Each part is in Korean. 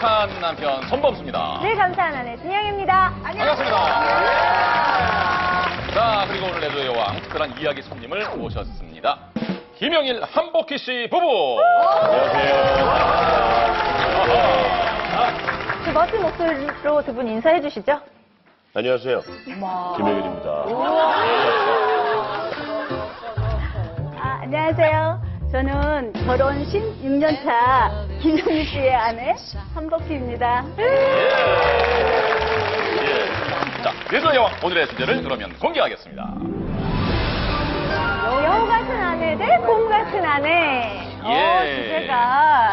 착한 남편 손범수입니다. 늘 감사한 아내 진영입니다. 반갑습니다. 자, 그리고 오늘 레드의 여왕 특별한 이야기 손님을 모셨습니다. 김영일, 한복희 씨 부부. 그 멋진 목소리로 두 분 인사해 주시죠. 안녕하세요. 김영일입니다. 안녕하세요. 저는 결혼 16년 차 김영일 씨의 아내 한복희입니다. 자, 레드의 여왕 오늘의 주제를 그러면 공개하겠습니다. 여우 같은 아내 대 곰 같은 아내.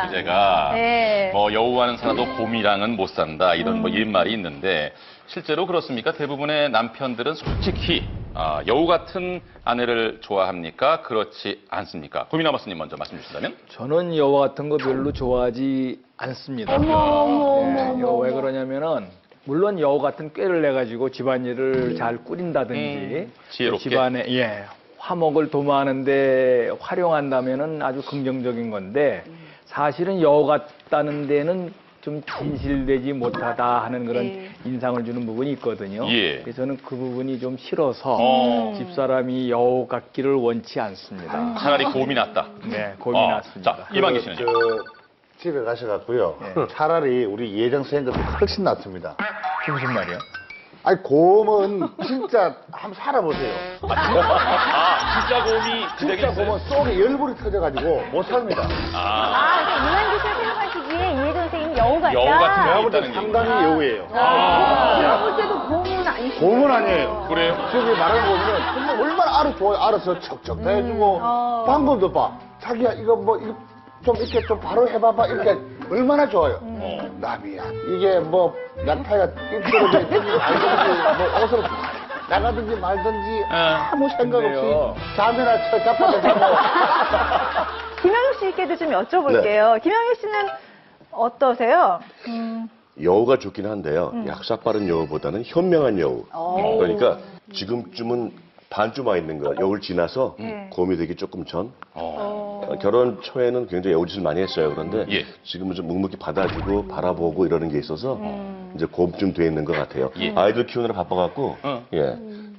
주제가 네. 뭐 여우와는 살아도 곰이랑은 못 산다 이런 뭐 옛말이 있는데 실제로 그렇습니까? 대부분의 남편들은 솔직히 여우 같은 아내를 좋아합니까? 그렇지 않습니까? 고민아 마스님 먼저 말씀 주신다면? 저는 여우 같은 거 별로 좋아하지 않습니다. 왜 그러냐면은 물론 여우 같은 꾀를 내 가지고 집안일을 잘 꾸린다든지 지혜롭게 집안에 화목을 도모하는데 활용한다면은 아주 긍정적인 건데 사실은 여우 같다는 데는 좀 진실되지 못하다 하는 그런 인상을 주는 부분이 있거든요. 그래서 저는 그 부분이 좀 싫어서 집사람이 여우 같기를 원치 않습니다. 차라리 곰이 낫다. 네, 곰이 낫습니다. 자, 이만기 씨는요? 집에 가셔갖고요. 차라리 우리 예정 선생님도 훨씬 낫습니다. 그게 무슨 말이야? 아니, 곰은 진짜 한번 살아보세요. 진짜 곰이 진짜 곰은 속에 열불이 터져가지고 못 삽니다. 그러니까 이만기 씨가 생각하시기에 이혜정 선생님이 여우 같다. 여우 같은 내가 여우 볼 때 있다는 상당히 여우예요. 제가 볼 때도 곰은 아니시죠? 곰은 아니에요. 그래요? 저기 말하는 거 보면 정말 얼마나 알아서 척척 다 해주고 방법도 봐. 자기야 이거 좀 이렇게 좀 바로 해봐봐 이렇게 얼마나 좋아요. 남이야. 이게 뭐 낙타가 입술을 던지 말든지 뭐 옷을 나가든지 말든지 아무 생각 없이 잠이나 자빠져 자고. 김영일 씨께도 좀 여쭤볼게요. 김영일 씨는 어떠세요? 여우가 좋긴 한데요. 약삭 빠른 여우보다는 현명한 여우. 그러니까 지금쯤은 반쯤 와 있는 거야. 여우를 지나서 곰이 되기 조금 전. 결혼 초에는 굉장히 여우짓을 많이 했어요. 그런데 지금은 좀 묵묵히 받아주고 바라보고 이러는 게 있어서 이제 곰쯤 돼 있는 것 같아요. 아이들 키우느라 바빠갖고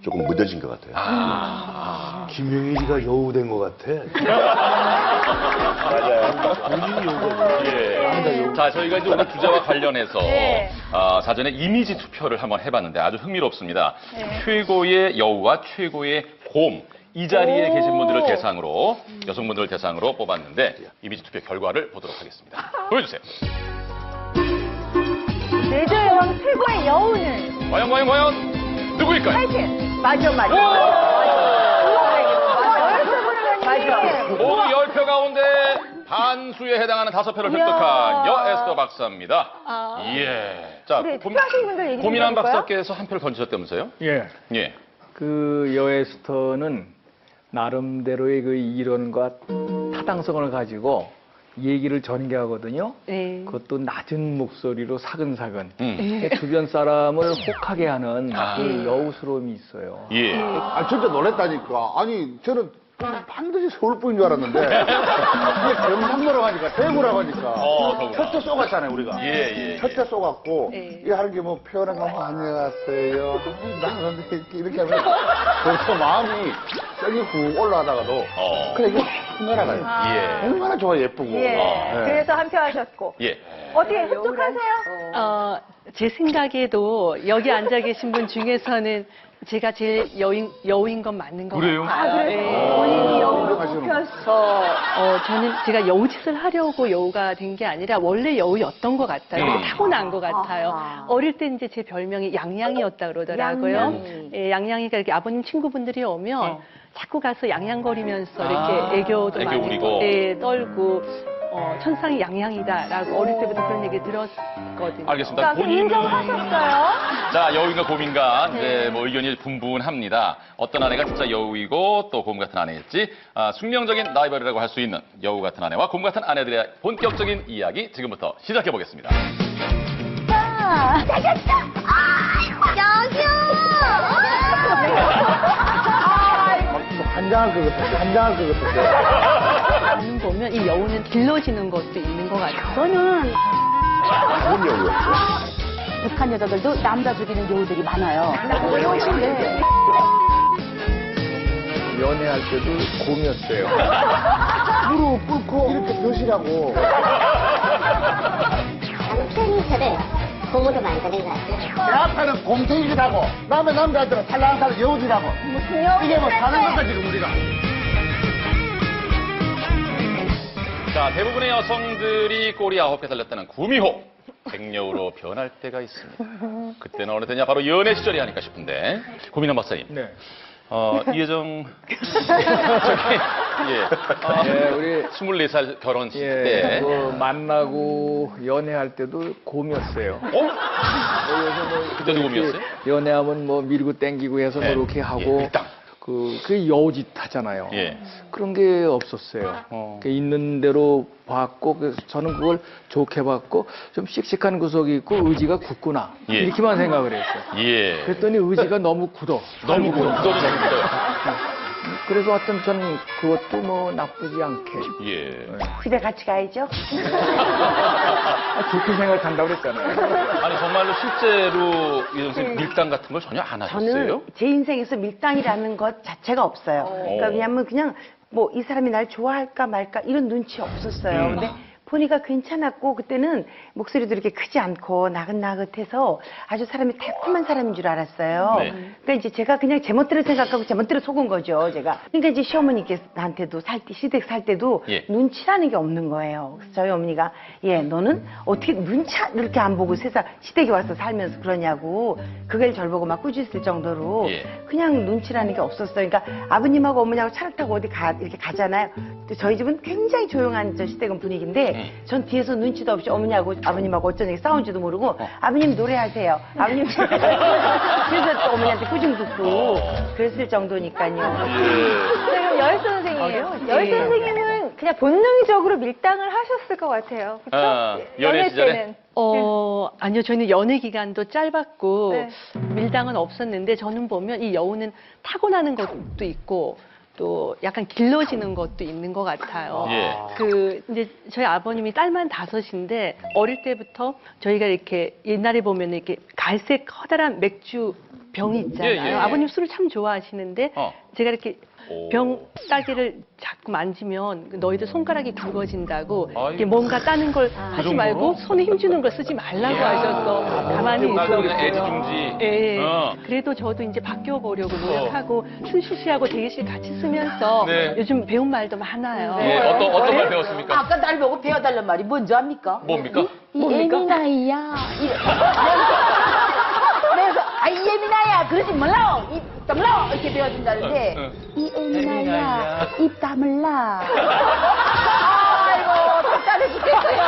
조금 무뎌진 것 같아요. 김영일이가 여우 된 것 같아. 맞아요. 본인이 여우가. 자, 저희가 이제 오늘 주제와 관련해서 사전에 이미지 투표를 한번 해봤는데 아주 흥미롭습니다. 최고의 여우와 최고의 곰. 이 자리에 계신 분들을 대상으로, 여성분들을 대상으로 뽑았는데 이미지 투표 결과를 보도록 하겠습니다. 보여주세요. 레드의 여왕 최고의 여우는 과연 누구일까요? 하여튼 맞아. 맞아. 10표 가운데 반수에 해당하는 5표를 획득한 여에스더 박사입니다. 자, 투표하신 분들 얘기 좀 고민한 들어볼까요? 박사께서 한 표를 던지셨다면서요? 예. 그 여에스터는 나름대로의 그 이론과 타당성을 가지고 얘기를 전개하거든요. 그것도 낮은 목소리로 사근사근. 주변 사람을 혹하게 하는 그 여우스러움이 있어요. 아, 진짜 놀랬다니까. 아니, 저는 반드시 서울 분인 줄 알았는데 이게 경상도라고 하니까 대구라고 하니까 첫째 쏘갔잖아요 우리가. 첫째 쏘갔고 이게 하는 게 뭐 표현한 거 안녕하세요. 나는 이렇게 하면 벌써 마음이 썩이 훅 올라가다가도 그래 이게 확 날아가요. 얼마나 좋아 예쁘고. 그래서 한 표 하셨고. 어떻게 흡족하세요? 제 생각에도 여기 앉아 계신 분 중에서는 제가 제일 여우인 건 맞는 것 그래요? 같아요. 본인이 여우로 뽑혀서. 저는 제가 여우짓을 하려고 여우가 된 게 아니라 원래 여우였던 것 같아요. 타고난 것 같아요. 어릴 때 이제 제 별명이 양양이었다 그러더라고요. 양양이가 이렇게 아버님 친구분들이 오면 자꾸 가서 양양거리면서 이렇게 애교도 애교 많이 부리고. 떨고. 천상이 양양이다라고 어릴 때부터 그런 얘기 들었거든요. 알겠습니다. 자, 그럼 인정하셨어요? 자, 여우인가 곰인가 이제 뭐 의견이 분분합니다. 어떤 아내가 진짜 여우이고 또 곰 같은 아내일지 숙명적인 라이벌이라고 할 수 있는 여우 같은 아내와 곰 같은 아내들의 본격적인 이야기 지금부터 시작해 보겠습니다. 자, 찾았다! 한장할 것 같아. 보면 이 여우는 길러지는 것도 있는 것 같아요. 저는 좋은 여우였죠. 북한 여자들도 남자 죽이는 여우들이 많아요. 네. 연애할 때도 곰이었어요. 무릎 꿇고 이렇게 드시라고. 팬이처럼 공부도 많이 되는 것 같아요. 앞에는 곰탱이라고, 남의 남자들은 탈랑탈 여우지라고. 무슨 여우? 이게 뭐 사는 건가 지금 우리가. 자, 대부분의 여성들이 꼬리 9개 달렸다는 구미호. 백여우로 변할 때가 있습니다. 그때는 어느 때냐? 바로 연애 시절이 아닐까 싶은데. 고민한 박사님. 네. 이혜정. 저기, 예, 우리 24살 결혼식 예, 때. 그 만나고 연애할 때도 곰이었어요. 그때도 곰이었어요? 연애하면 뭐 밀고 땡기고 해서 네. 뭐 이렇게 하고 예, 일당. 그 여우짓 하잖아요. 예. 그런 게 없었어요. 그 있는 대로 봤고 저는 그걸 좋게 봤고 좀 씩씩한 구석이 있고 의지가 굳구나 예. 이렇게만 생각을 했어요. 예. 그랬더니 의지가 너무 굳어. 너무 굳어도 너무 굳어요. 그래서 하여튼 저는 그것도 뭐 나쁘지 않게 예. 집에 같이 가야죠. 좋게 생각한다고 그랬잖아요. 아니, 정말로 실제로 이 선생님 밀당 같은 걸 전혀 안 하셨어요? 저는 제 인생에서 밀당이라는 것 자체가 없어요. 그러니까 왜냐면 그냥 뭐 이 사람이 날 좋아할까 말까 이런 눈치 없었어요. 근데 보니까 괜찮았고 그때는 목소리도 이렇게 크지 않고 나긋나긋해서 아주 사람이 달콤한 사람인 줄 알았어요. 네. 그러니까 이제 제가 그냥 제멋대로 생각하고 제멋대로 속은 거죠, 제가. 그러니까 이제 시어머니께한테도 시댁 살 때도 예. 눈치라는 게 없는 거예요. 그래서 저희 어머니가 너는 어떻게 눈치 이렇게 안 보고 세상 시댁에 와서 살면서 그러냐고 그걸 절 보고 막 꾸짖을 정도로 예. 그냥 눈치라는 게 없었어요. 그러니까 아버님하고 어머니하고 차를 타고 어디 이렇게 가잖아요. 근데 저희 집은 굉장히 조용한 시댁은 분위기인데 전 뒤에서 눈치도 없이 어머니하고 아버님하고 어쩌니 싸운지도 모르고 아버님 노래하세요. 아버님 그래서 또 어머니한테 꾸중 듣고 그랬을 정도니까요. 지금 여일 선생이에요. 네. 여일 선생님은 그냥 본능적으로 밀당을 하셨을 것 같아요. 그렇죠? 연애 시절에? 때는. 아니요. 저희는 연애 기간도 짧았고 네. 밀당은 없었는데 저는 보면 이 여우는 타고나는 것도 있고 또 약간 길러지는 것도 있는 것 같아요. 예. 이제 저희 아버님이 딸만 5인데 어릴 때부터 저희가 이렇게 옛날에 보면 이렇게 갈색 커다란 맥주 병이 있잖아요. 예, 예. 아버님 술을 참 좋아하시는데 제가 이렇게 병 따기를 자꾸 만지면 너희들 손가락이 굵어진다고 이렇게 뭔가 따는 걸 하지 정도로? 말고 손에 힘주는 걸 쓰지 말라고 하셔서 가만히 나도 그냥 있었어요. 애지중지. 예. 그래도 저도 이제 바뀌어 보려고 노력하고 순수시하고 대기실 같이 쓰면서 네. 요즘 배운 말도 많아요. 예, 어떤 말 배웠습니까? 아까 날 보고 배워달란 말이 뭔지 압니까? 뭡니까? 이 예민아이야. 그래서 이 예민아야 그러지 말라. 입 다물라 이렇게 배워준다는데 이 예민아야 입 다물라. 아이고 답답해 죽겠어요.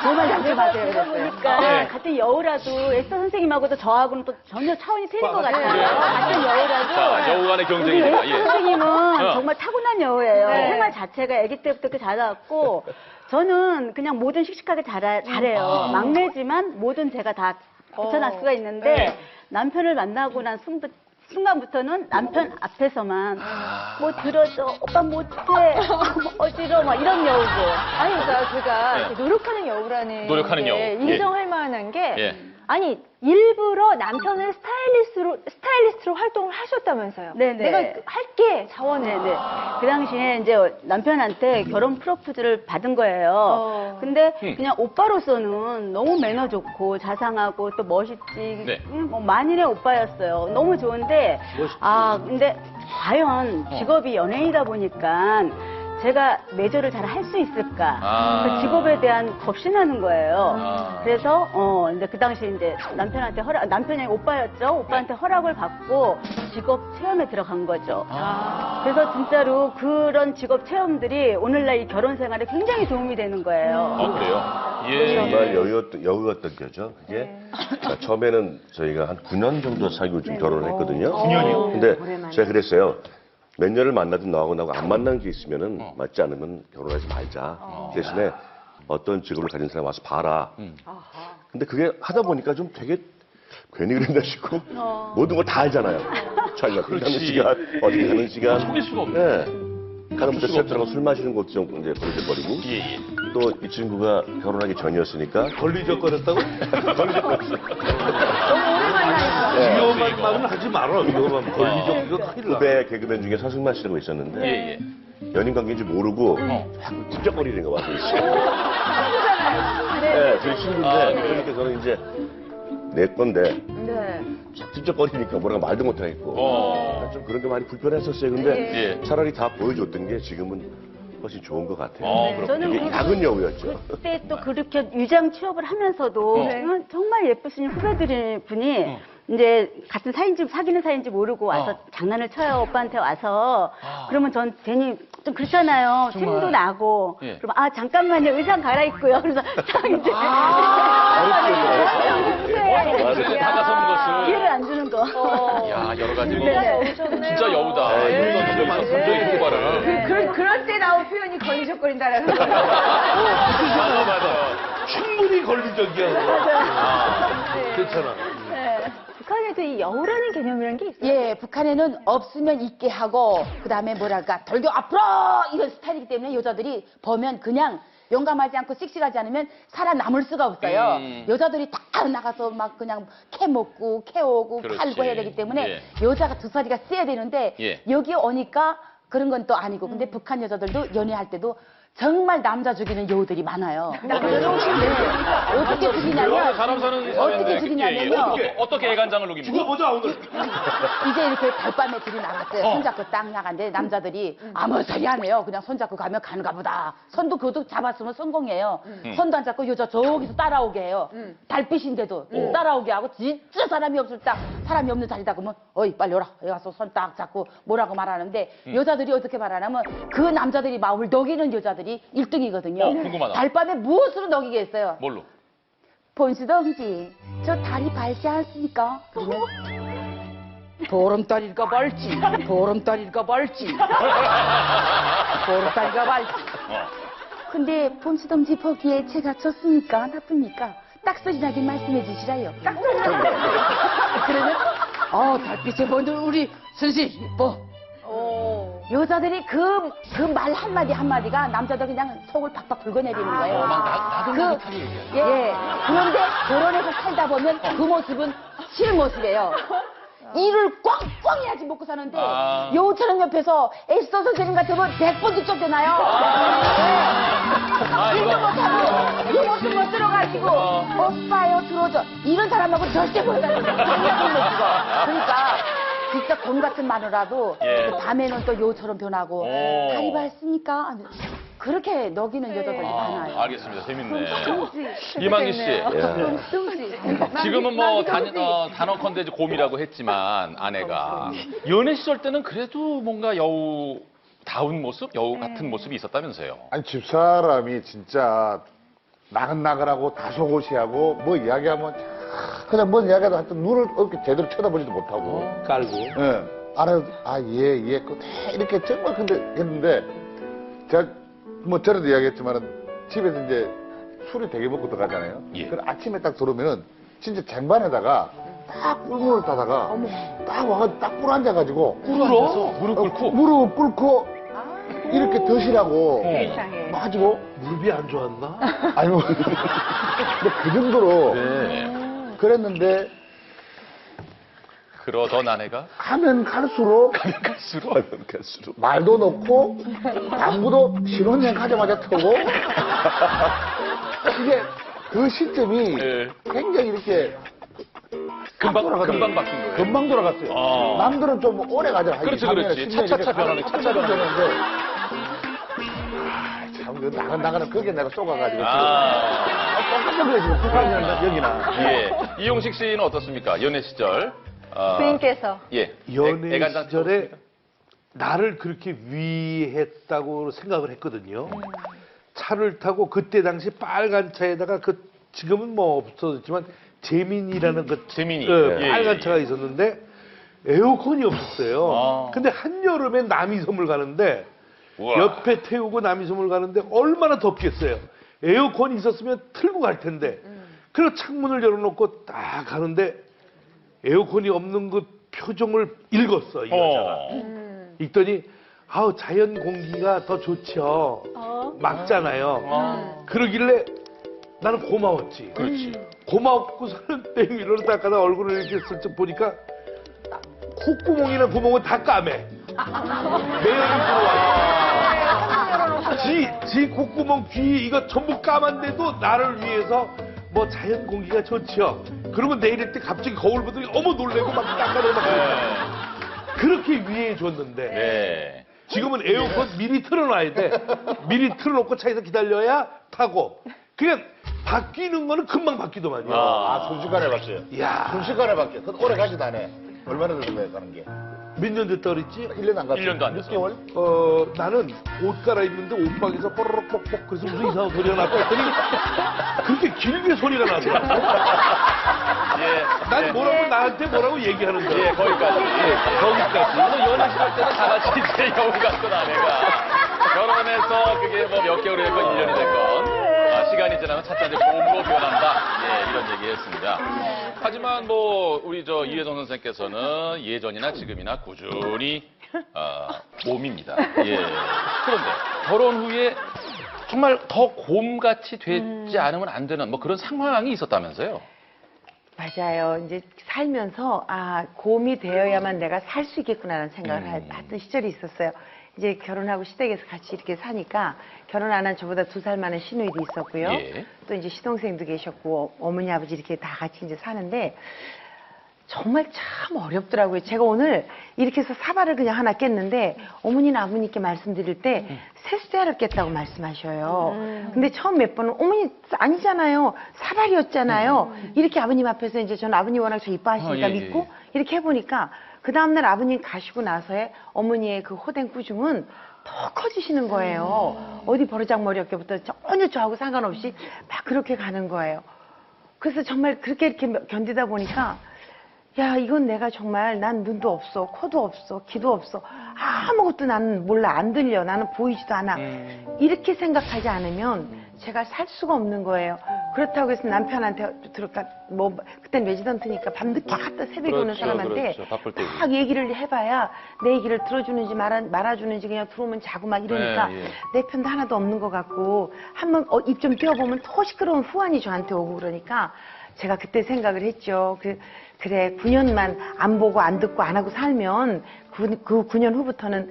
정말 잠시만요. 그러니까 같은 여우라도 에스터 선생님하고도 저하고는 또 전혀 차원이 틀린 것 같아요. 같은 여우라도 자, 여우 간의 우리 경쟁입니다. 에스터 선생님은 어. 정말 타고난 여우예요. 네. 생활 자체가 아기 때부터 이렇게 자라왔고 저는 그냥 뭐든 씩씩하게 잘해요. 막내지만 뭐든 제가 다 붙여날 수가 있는데 남편을 만나고 난 순간부터는 남편 앞에서만 뭐 들어줘 오빠 못해 어지러워 막 이런 여우고 아니, 그러니까 제가 네. 이렇게 노력하는 여우라는 노력하는 게 여우. 예. 인정할 만한 게 예. 아니 일부러 남편을 스타일리스트로 활동을 하셨다면서요. 네네. 내가 할게 자원을. 네네. 그 당시에 이제 남편한테 결혼 프로포즈를 받은 거예요. 근데 그냥 오빠로서는 너무 매너 좋고 자상하고 또 멋있지. 네. 뭐 만인의 오빠였어요. 너무 좋은데 근데 과연 직업이 연예인이다 보니까 제가 매저를 잘 할 수 있을까? 그 직업에 대한 겁이 나는 거예요. 그래서 이제 그 당시 이제 남편이 오빠였죠. 오빠한테 허락을 받고 직업 체험에 들어간 거죠. 그래서 진짜로 그런 직업 체험들이 오늘날 이 결혼 생활에 굉장히 도움이 되는 거예요. 그래요? 예. 정말 여우였던 거죠. 그게 처음에는 저희가 한 9년 정도 사귀고 지금 결혼을 했거든요. 9년이요? 근데 제가 그랬어요. 몇 년을 만나도 나하고 안 만난 게 있으면은 맞지 않으면 결혼하지 말자. 대신에 어떤 직업을 가진 사람 와서 봐라. 근데 그게 하다 보니까 좀 되게 괜히 그랬나 싶고 모든 걸 다 알잖아요. 자기가 어떻게 가는 시간, 어떻게 가는 시간. 속일 수가 없네. 네. 가다부터 셰프들하고 술 마시는 것도 좀 이제 버려져버리고. 예. 또 이 친구가 결혼하기 전이었으니까 걸리적거렸다고? 걸리적거렸어요. 위험한 말은 하지 말아. 위험한 걸리적 이거 큰일 나. 후배 개그맨 중에 서승만 씨라고 있었는데 예. 연인 관계인지 모르고 자꾸 찝쩍거리는 거 같아요. 네, 저희 친구인데 그러니까 저는 이제 내 건데 자꾸 찝쩍거리니까 뭐라고 말도 못하겠고 좀 그런 게 많이 불편했었어요. 근데 차라리 다 보여줬던 게 지금은 훨씬 좋은 것 같아요. 저는 이게 작은 여우였죠. 그때 또 그렇게 유장 취업을 하면서도 정말 예쁘신 후배들 분이 이제 같은 사이인지 사귀는 사이인지 모르고 와서 장난을 쳐요. 오빠한테 와서. 그러면 전 괜히 좀 그렇잖아요. 힘도 나고. 그럼 잠깐만요. 의상 갈아입고요. 그래서 딱 이제 다가서는 것을. 기회를 안 주는 거. 야, 여러 가지 뭐. 진짜 여우다. 감정이 폭발을. 그럴 때 나온 표현이 걸리적거린다라는 거. 맞아. 충분히 걸리적이야. 괜찮아. 북한에도 이 여우라는 개념이라는 게 있어요. 예, 북한에는 없으면 있게 하고 그다음에 뭐랄까 돌격 앞으로 이런 스타일이기 때문에 여자들이 보면 그냥 용감하지 않고 씩씩하지 않으면 살아남을 수가 없어요. 여자들이 다 나가서 막 그냥 캐 먹고 캐오고 팔고 해야 되기 때문에 여자가 두 살이가 세야 되는데 여기 오니까 그런 건 또 아니고 근데 북한 여자들도 연애할 때도 정말 남자 죽이는 여우들이 많아요. 어떻게 죽이냐면 사람 사는 어떻게 죽이냐면요. 어떻게 애간장을 녹입니까? 죽어보자 오늘. 이제 이렇게 달밤에 둘이 나갔어요. 손잡고 딱 나갔는데 남자들이 아무 소리 안 해요. 그냥 손잡고 가면 가는가 보다. 손도 그것도 잡았으면 성공이에요. 손도 안 잡고 여자 저기서 따라오게 해요. 달빛인데도 따라오게 하고 진짜 사람이 없을 딱 사람이 없는 자리다 그러면 어이 빨리 오라. 여기 와서 손 딱 잡고 뭐라고 말하는데 여자들이 어떻게 말하냐면 그 남자들이 마음을 녹이는 여자들이 1등이거든요. 궁금하다. 달밤에 무엇으로 녹이겠어요? 뭘로? 본수동지, 저 다리 밝지 않습니까? 그러면 보름달일까 밝지, 보름달일까 밝지, 보름달일까 밝지. 근데 본수동지 보기에 제가 좋습니까? 나쁩니까? 딱 소리 나게 말씀해 주시라요. 딱 소리 나게. 그러면 달빛에 보는 우리 선생 이뻐. 여자들이 그 말 한마디 한마디가 남자들 그냥 속을 팍팍 긁어내리는 거예요. 그런데 결혼해서 살다 보면 그 모습은 실모습이에요. 일을 꽝꽝 해야지 먹고 사는데 여우처럼 옆에서 에스더 선생님 같으면 100번도 쫓겨나요. 일도 못하고 이 모습 못 들어가지고 오빠요 들어줘. 이런 사람하고 절대 못 사는 거예요. 그러니까 진짜 곰 같은 마누라도 그 밤에는 또 여우처럼 변하고 다리 밝습니까? 그렇게 녹이는 여자들이 많아요. 알겠습니다. 재밌네. 이만기 씨. 지금은 뭐 단언컨대 이제 곰이라고 했지만 아내가 연애 시절 때는 그래도 뭔가 여우다운 모습, 여우 같은 모습이 있었다면서요. 아니 집사람이 진짜 나긋나긋하고 다소곳이하고 뭐 이야기하면 그냥 뭔 이야기도 하여튼 눈을 이렇게 제대로 쳐다보지도 못하고 깔고. 예. 알아서 예 이렇게 정말 근데 했는데 제가 뭐 전에도 이야기했지만은 집에서 이제 술이 되게 먹고 들어가잖아요. 그럼 아침에 딱 들어오면은 진짜 쟁반에다가 딱 꿀물을 따다가 딱 와가지고 딱 뿔 앉아가지고 무릎 꿇고 무릎 꿇고 이렇게 드시라고 막 가지고 무릎이 안 좋았나? 아니 뭐 근데 그 정도로 그랬는데 그러던 아내가 가면 갈수록 말도 넣고 방구도 신혼여행 가자마자 터고 이게 그 시점이 굉장히 이렇게 금방 바뀐 거예요. 금방 돌아갔어요. 남들은 좀 오래 가잖아. 그렇지. 차차차 변하는 변하는데 참 나가는 그게 내가 쏘가가지고 깜짝 놀래 지금 북한이나 여기나. 이용식 씨는 어떻습니까? 연애 시절. 부인께서. 연애 시절에 나를 그렇게 위했다고 생각을 했거든요. 차를 타고 그때 당시 빨간 차에다가 지금은 뭐 없어졌지만 재민이라는 빨간 차가 있었는데 에어컨이 없었어요. 근데 한여름에 남이섬을 가는데 옆에 태우고 남이섬을 가는데 얼마나 덥겠어요. 에어컨이 있었으면 틀고 갈 텐데. 그리고 창문을 열어놓고 딱 가는데 에어컨이 없는 그 표정을 읽었어, 이 여자가. 읽더니 아우 자연 공기가 더 좋죠. 막잖아요. 그러길래 나는 고마웠지. 그렇지. 고맙고서는 땡미러로 닦아다 얼굴을 이렇게 슬쩍 보니까 콧구멍이나 구멍은 다 까매. 매연이 들어와. 지 콧구멍, 귀 이거 전부 까만데도 나를 위해서 뭐 자연 공기가 좋지요. 그러면 내일 때 갑자기 거울 보더니 어머 놀래고 막 닦아내고 막 그렇게 위해 줬는데 네. 지금은 에어컨 미리 틀어놔야 돼. 미리 틀어놓고 차에서 기다려야 타고. 그냥 바뀌는 거는 금방 바뀌더만요. 순식간에 바뀌어요. 이야. 순식간에 바뀌어. 그건 오래 가지도 않아. 얼마나 됐는 거예요, 가는 게? 몇 년 됐다 그랬지? 1년 안 갔어. 1년도 안 됐어. 6개월? 나는 옷 갈아입는데 옷방에서 뽀로록 뽁뽁 그래서 무슨 이상한 소리가 났다 했더니 그렇게 길게 소리가 나더라고. 난 뭐라고 나한테 뭐라고 얘기하는 거야. 거기까지. 거기까지. 연애 시절 때는 다 같이 이제 여우 같던 아내가 결혼해서 그게 뭐 몇 개월이 됐건 1년이 됐건 시간이 지나면 차차 이제 봄으로 변한다. 이런 얘기 했습니다. 하지만 뭐 우리 이혜정 선생께서는 예전이나 지금이나 꾸준히 곰입니다. 그런데 결혼 후에 정말 더 곰같이 되지 않으면 안 되는 뭐 그런 상황이 있었다면서요? 맞아요. 이제 살면서 곰이 되어야만 내가 살 수 있겠구나라는 생각을 했던 시절이 있었어요. 이제 결혼하고 시댁에서 같이 이렇게 사니까 결혼 안 한 저보다 2살 많은 시누이도 있었고요. 또 이제 시동생도 계셨고 어머니 아버지 이렇게 다 같이 이제 사는데 정말 참 어렵더라고요. 제가 오늘 이렇게 해서 사발을 그냥 하나 깼는데 어머니나 아버님께 말씀드릴 때 세숫대를 깼다고 말씀하셔요. 근데 처음 몇 번은 어머니 아니잖아요. 사발이었잖아요. 이렇게 아버님 앞에서 이제 저는 아버님 워낙 저 이뻐하시니까 믿고 이렇게 해보니까 그 다음날 아버님 가시고 나서의 어머니의 그 호된 꾸중은 더 커지시는 거예요. 어디 버르장머리 어깨부터 전혀 저하고 상관없이 막 그렇게 가는 거예요. 그래서 정말 그렇게 이렇게 견디다 보니까 야, 이건 내가 정말 난 눈도 없어, 코도 없어, 귀도 없어. 아무것도 나는 몰라, 안 들려. 나는 보이지도 않아. 이렇게 생각하지 않으면 제가 살 수가 없는 거예요. 그렇다고 해서 남편한테 그땐 레지던트니까 밤늦게 갔다 새벽에 오는 사람한테 막 얘기를 해봐야 내 얘기를 들어주는지 말아주는지 그냥 들어오면 자고 막 이러니까 내 편도 하나도 없는 것 같고 한번 입 좀 띄워보면 더 시끄러운 후환이 저한테 오고 그러니까 제가 그때 생각을 했죠. 그래 9년만 안 보고 안 듣고 안 하고 살면 그 9년 후부터는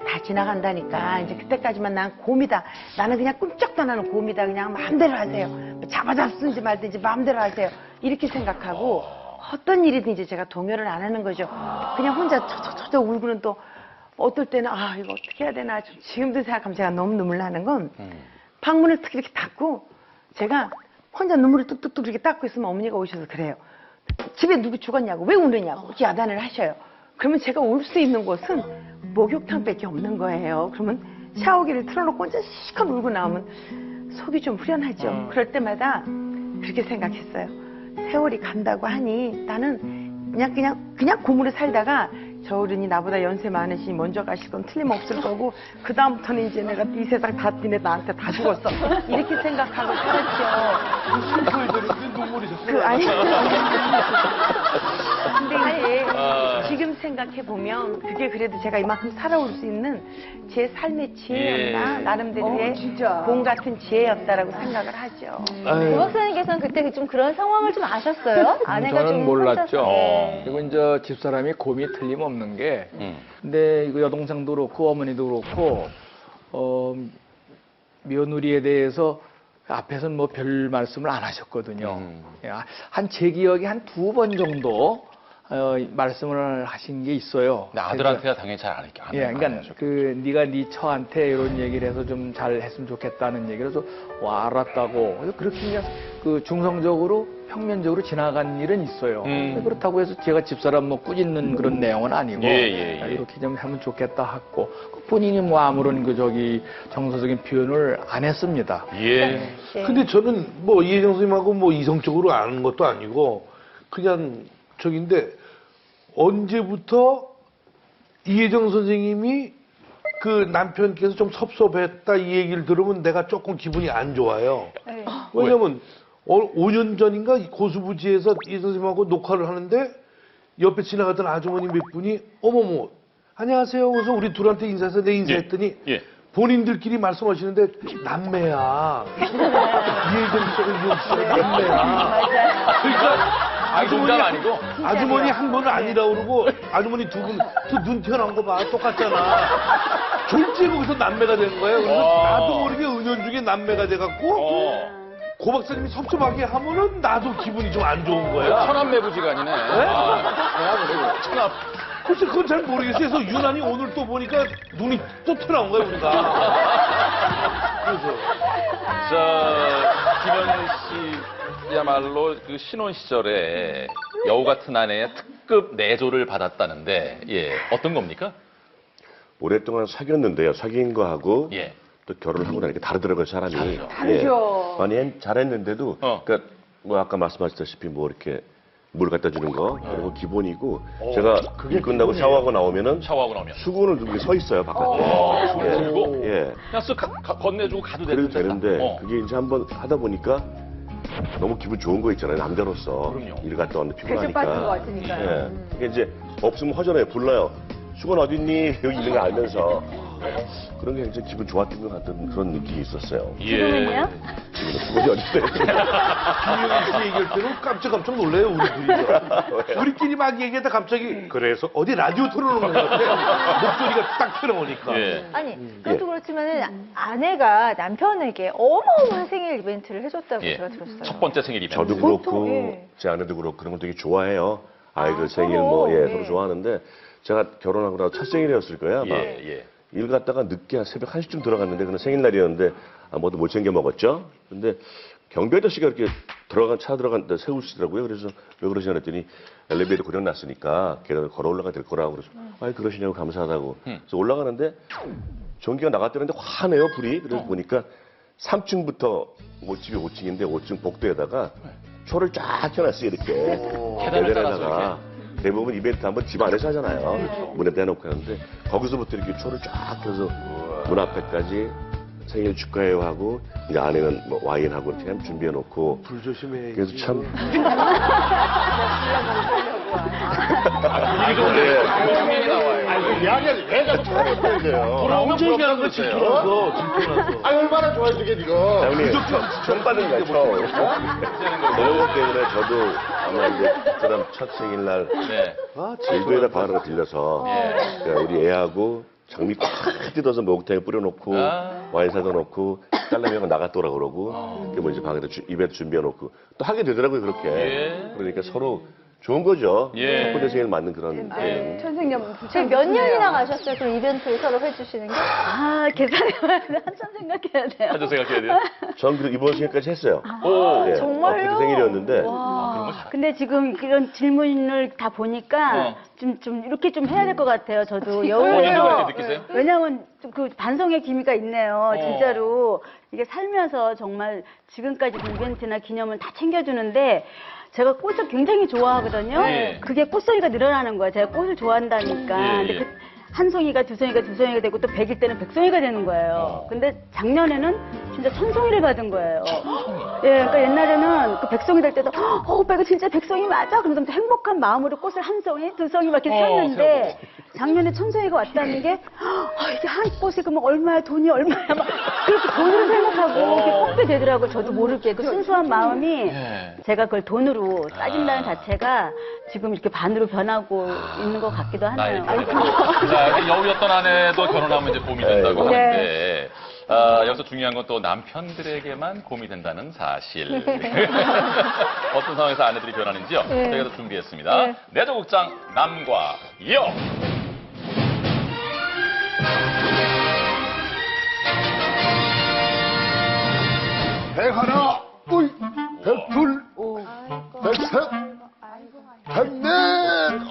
다 지나간다니까. 이제 그때까지만 난 곰이다. 나는 그냥 꿈쩍도 안 하는 곰이다. 그냥 마음대로 하세요. 잡든지 말든지 마음대로 하세요. 이렇게 생각하고 어떤 일이든 이제 제가 동요를 안 하는 거죠. 그냥 혼자 처처처 울고는 또 어떨 때는 이거 어떻게 해야 되나. 지금도 생각하면 제가 너무 눈물 나는 건 방문을 탁 이렇게 닫고 제가 혼자 눈물을 뚝뚝뚝 이렇게 닦고 있으면 어머니가 오셔서 그래요. 집에 누구 죽었냐고 왜 우느냐고 이렇게 야단을 하셔요. 그러면 제가 울 수 있는 곳은 목욕탕밖에 없는 거예요. 그러면 샤워기를 틀어놓고 혼자 시컷 울고 나오면 속이 좀 후련하죠. 그럴 때마다 그렇게 생각했어요. 세월이 간다고 하니 나는 그냥 곰으로 살다가 저 어른이 나보다 연세 많으시니 먼저 가실 건 틀림없을 거고 그 다음부터는 이제 내가 이 세상 다 니네 나한테 다 죽었어 이렇게 생각하고 살았죠. 그걸 들으면 눈물이 졌어요. 근데 이제 지금 생각해 보면 그게 그래도 제가 이만큼 살아올 수 있는 제 삶의 지혜였나 나름대로의 곰 같은 지혜였다라고 생각을 하죠. 부목사님께서는 그때 좀 그런 상황을 좀 아셨어요? 아내가 저는 좀 몰랐죠. 혼자서. 그리고 이제 집사람이 곰이 틀림없는 게 근데 이거 여동생도 그렇고 어머니도 그렇고 며느리에 대해서 앞에서는 뭐 별 말씀을 안 하셨거든요. 한 제 기억에 한 2번 정도 말씀을 하신 게 있어요. 아들한테야 당연히 잘 안 했죠. 그러니까 네가 네 처한테 이런 얘기를 해서 좀 잘 했으면 좋겠다는 얘기를 해서 알았다고. 그래서 그렇게 그냥 중성적으로 평면적으로 지나간 일은 있어요. 그렇다고 해서 제가 집사람 뭐 꾸짖는 그런 내용은 아니고 이렇게 좀 하면 좋겠다 하고 본인이 뭐 아무런 정서적인 표현을 안 했습니다. 근데 저는 뭐 이혜정 선생님하고 뭐 이성적으로 아는 것도 아니고 그냥 저긴데 언제부터 이혜정 선생님이 그 남편께서 좀 섭섭했다 이 얘기를 들으면 내가 조금 기분이 안 좋아요. 왜냐면 5년 전인가 고수부지에서 이 선생님하고 녹화를 하는데 옆에 지나가던 아주머니 몇 분이 어머머 안녕하세요. 그래서 우리 둘한테 인사해서 내 인사했더니 예. 본인들끼리 말씀하시는데 남매야. 이혜정 씨하고 이효기 씨가 남매야. 그러니까 농담 아니고? 아주머니 한 분은 아니라고 그러고 아주머니 두 분 또 눈 튀어나온 거 봐. 똑같잖아. 졸지에 거기서 남매가 된 거예요. 그래서 나도 모르게 은연중에 남매가 돼갖고 고 박사님이 섭섭하게 하면은 나도 기분이 좀 안 좋은 거야. 천합매부지간이네. 천합. 글쎄 그건 잘 모르겠어요. 그래서 유난히 오늘 또 보니까 눈이 또 튀어나온 거야 우리가. 그래서 김현 씨야말로 그 신혼 시절에 여우 같은 아내의 특급 내조를 받았다는데, 예, 어떤 겁니까? 오랫동안 사귀었는데요. 사귄 거하고 예. 또 결혼을 하고 나니까 다르더라고요, 사람이. 다르죠. 예. 많이 잘했는데도, 그러니까 뭐 아까 말씀하셨다시피 뭐 이렇게 물 갖다 주는 거 이런 거 기본이고, 제가 일 끝나고 샤워하고 나오면 수건을 들고 서 있어요, 바깥에. 수건을 들고? 예. 그냥 쓱 건네주고 가도 그래도 되는데. 되는데 그게 이제 한번 하다 보니까 너무 기분 좋은 거 있잖아요, 남자로서. 그럼요. 일 갔다 왔는데 배척받는 것 피곤하니까. 같으니까요. 예. 그게 이제 없으면 허전해요. 불러요. 수건 어딨니? 여기 있는 거 알면서. 그런 게 굉장히 기분 좋았던 것 같은 그런 느낌이 있었어요. 지금은요? 지금은 수건이 어딨대. 김효기 씨 얘기할 때는 깜짝 놀래요, 우리 둘이서. 우리끼리 막 얘기하다 갑자기 그래서 어디 라디오 틀어놓은 것 같아. 목소리가 딱 틀어오니까. 예. 아니, 그것도 그렇지만은 아내가 남편에게 어마어마한 생일 이벤트를 해줬다고 예. 제가 들었어요. 첫 번째 생일 이벤트. 저도 그렇고, 보통, 예. 제 아내도 그렇고, 그런 걸 되게 좋아해요. 아이들 생일 뭐, 예, 서로 좋아하는데, 제가 결혼하고 나서 첫 생일이었을 거예요, 아마. 예. 일 갔다가 늦게 한 새벽 1시쯤 들어갔는데, 그는 생일날이었는데, 아무것도 못 챙겨 먹었죠? 근데 경비 아저씨가 이렇게 차 들어갔는데 세우시더라고요. 그래서 왜 그러시냐 했더니 엘리베이터 고장났으니까 계단을 걸어 올라가야 될 거라고 그래서, 아이, 그러시냐고 감사하다고. 그래서 올라가는데, 전기가 나갔다는데 화내요, 불이. 그래서 보니까 3층부터 집이 5층인데 5층 복도에다가 초를 쫙 켜놨어요, 이렇게. 계단을 따라서 대부분 이벤트 한번 집 안에서 하잖아요. 문에 대놓고 하는데 거기서부터 이렇게 초를 쫙 켜서 문 앞에까지 생일 축하해요 하고 이제 안에는 뭐 와인하고 이렇게 준비해 놓고 불 조심해. 그래서 참 이야기를 내가 처음에 돼요. 언제 얘기하는 거야, 질투나서. 아, 얼마나 좋아했게 니가. 형님 정 받은 거야 처음. 그러기 때문에 저도 아마 이제 그 사람 첫 생일날 제주에다 방을 들려서 그러니까 우리 애하고 장미 꽉 뜯어서 목욕탕에 뿌려놓고 와인 사다 놓고 딸내미하고 나갔다 오라 그러고 뭐 이제 방에다 이벤트 준비해 놓고 또 하게 되더라고요 그렇게. 그러니까 서로 좋은 거죠. 첫 번째 생일 맞는 그런. 천생연분. 몇 년이나 가셨어요? 그럼 이벤트 서로 해주시는 게? 계산해봐야 돼. 한참 생각해야 돼요. 한참 생각해야 돼요. 전 그리고 이번 생일까지 했어요. 네. 정말요? 그때 생일이었는데. 근데 지금 이런 질문을 다 보니까 좀 이렇게 좀 해야 될 것 같아요. 저도 본인도 여우에서. 그렇게 느끼세요? 왜냐면 그 반성의 기미가 있네요. 진짜로 이게 살면서 정말 지금까지 이벤트나 기념을 다 챙겨주는데 제가 꽃을 굉장히 좋아하거든요. 그게 꽃송이가 늘어나는 거예요. 제가 꽃을 좋아한다니까. 근데 한 송이가 두 송이가 되고 또 100일 때는 100송이가 되는 거예요. 근데 작년에는 진짜 1000송이를 받은 거예요. 그러니까 옛날에는 그 100송이 될 때도 오빠 이거 진짜 100송이 맞아? 그러면서 행복한 마음으로 꽃을 한 송이, 두 송이 막 이렇게 폈는데 작년에 1000송이가 왔다는 게 이게 한 꽃이 그럼 얼마야 돈이 얼마야 막 그렇게 돈으로 생각하고 이렇게 뽑게 되더라고요. 저도 모르게 그 순수한 마음이 제가 그걸 돈으로 따진다는 자체가 지금 이렇게 반으로 변하고 있는 것 같기도 하네요. 자, 여우였던 아내도 결혼하면 이제 봄이 된다고 하는데, 여기서 중요한 건 또 남편들에게만 봄이 된다는 사실. 어떤 상황에서 아내들이 변하는지요? 저희가 또 준비했습니다. 내조국장 남과 여. 백하나, 백둘, 백셋, 백넷.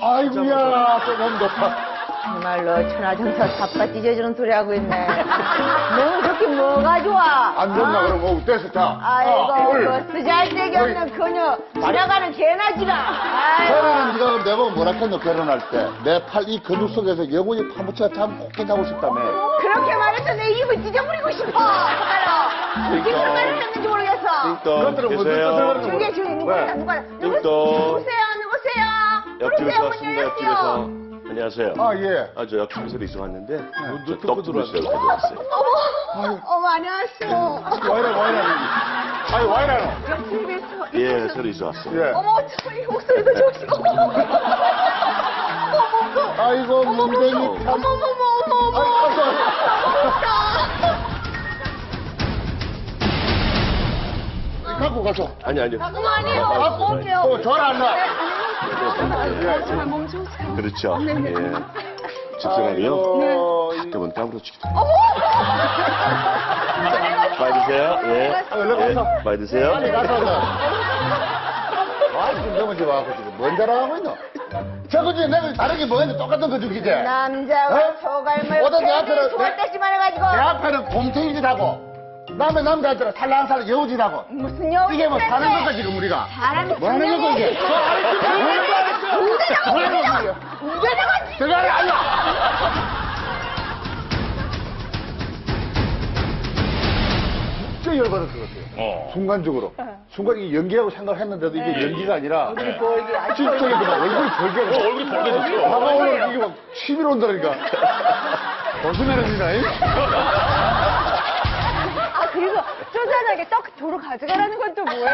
아이고야, 너무 높아. 정말로 천하정사 탑바 찢어지는 소리 하고 있네. 너 그렇게 뭐가 좋아? 안 됐나, 그럼 뭐, 됐어, 자. 아이고, 그 쓰잘데기 없는 그녀, 지나가는 개나지라. 결혼은 네가 그럼 내보고 뭐라 했노, 결혼할 때. 내 팔 이 근육 속에서 영원히 파묻혀 참 곱게 자고 싶다며. 그렇게 말해서 내 입을 찢어버리고 싶어. 정말로. 무슨 말을 했는지 모르겠어. 그것들은 무슨 뜻을 하는 거야? 중에 누구세요? 누구세요? 누구세요? 옆집에서 누구세요? 문 왔습니다, 열어주세요. 옆집에서. 안녕하세요. 아, 예. 저 옆집에서 리스 왔는데 저 듣고 떡 주고 있어요. 가져왔어요. 어머, 안녕하세요. 와이라. 아니, 와이라노. 옆집에서. 예, 저 리스 왔어요. 예. 어머, 저희 목소리도 좋으시고. 아이고, 문댕이 참. 어머. 갖고 가서. 아니요. 어머, 올게요. 전화 안 나. 그렇죠. 예. 집사람이요. 가끔은 까무러치기도 해요. 많이 드세요. 예. 얼른 가서. 많이 드세요. 빨리 가서. 아, 지금 넘어지 와갖고 지금 뭔 자랑하고 있노? 저거 중에 내가 다른 게 뭐였는데 똑같은 거 주기지? 남자가 소갈물 어떤 내 앞에는 좋아할 때지만 해가지고. 내 앞에는 곰탱이짓하고 남의 남자한테는 살랑살랑 여우짓하고 무슨 여우 이게 뭐 사는 거까 지금 우리가 사람이 뭐 하는 거고 이게 뭐 하는 거야 저거 아니야 진짜 열받았을 것 같아요 순간적으로 순간 이 연기라고 생각을 했는데도 이게 연기가 아니라 진짜 이게 막 얼굴이 벌게 얼굴이 벌개졌어. 다가오면 이게 막 치밀 온다니까 벗으면 됩니다 그리고 쪼잔하게 떡 도로 가져가라는 건 또 뭐예요?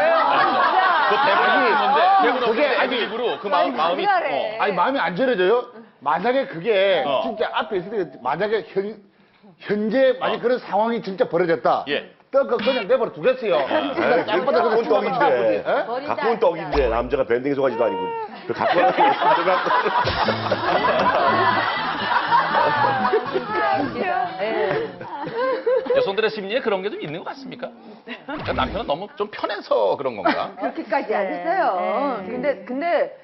그 대본이 있는데 그게 대본 아니, 입으로 그 마음이 가져가래. 아니 마음이 안 전해져요? 만약에 그게 어. 진짜 앞에 있을 때 만약에 현재 만약 그런 상황이 진짜 벌어졌다. 예. 떡 그냥 내버려 두겠어요. 갖고 온 떡인데. 갖고 온 떡인데 남자가 밴딩 소가지도 아니고 그 갖고 와서 여성들의 심리에 그런 게 좀 있는 것 같습니까? 그러니까 남편은 너무 좀 편해서 그런 건가? 그렇게까지 안 했어요. 근데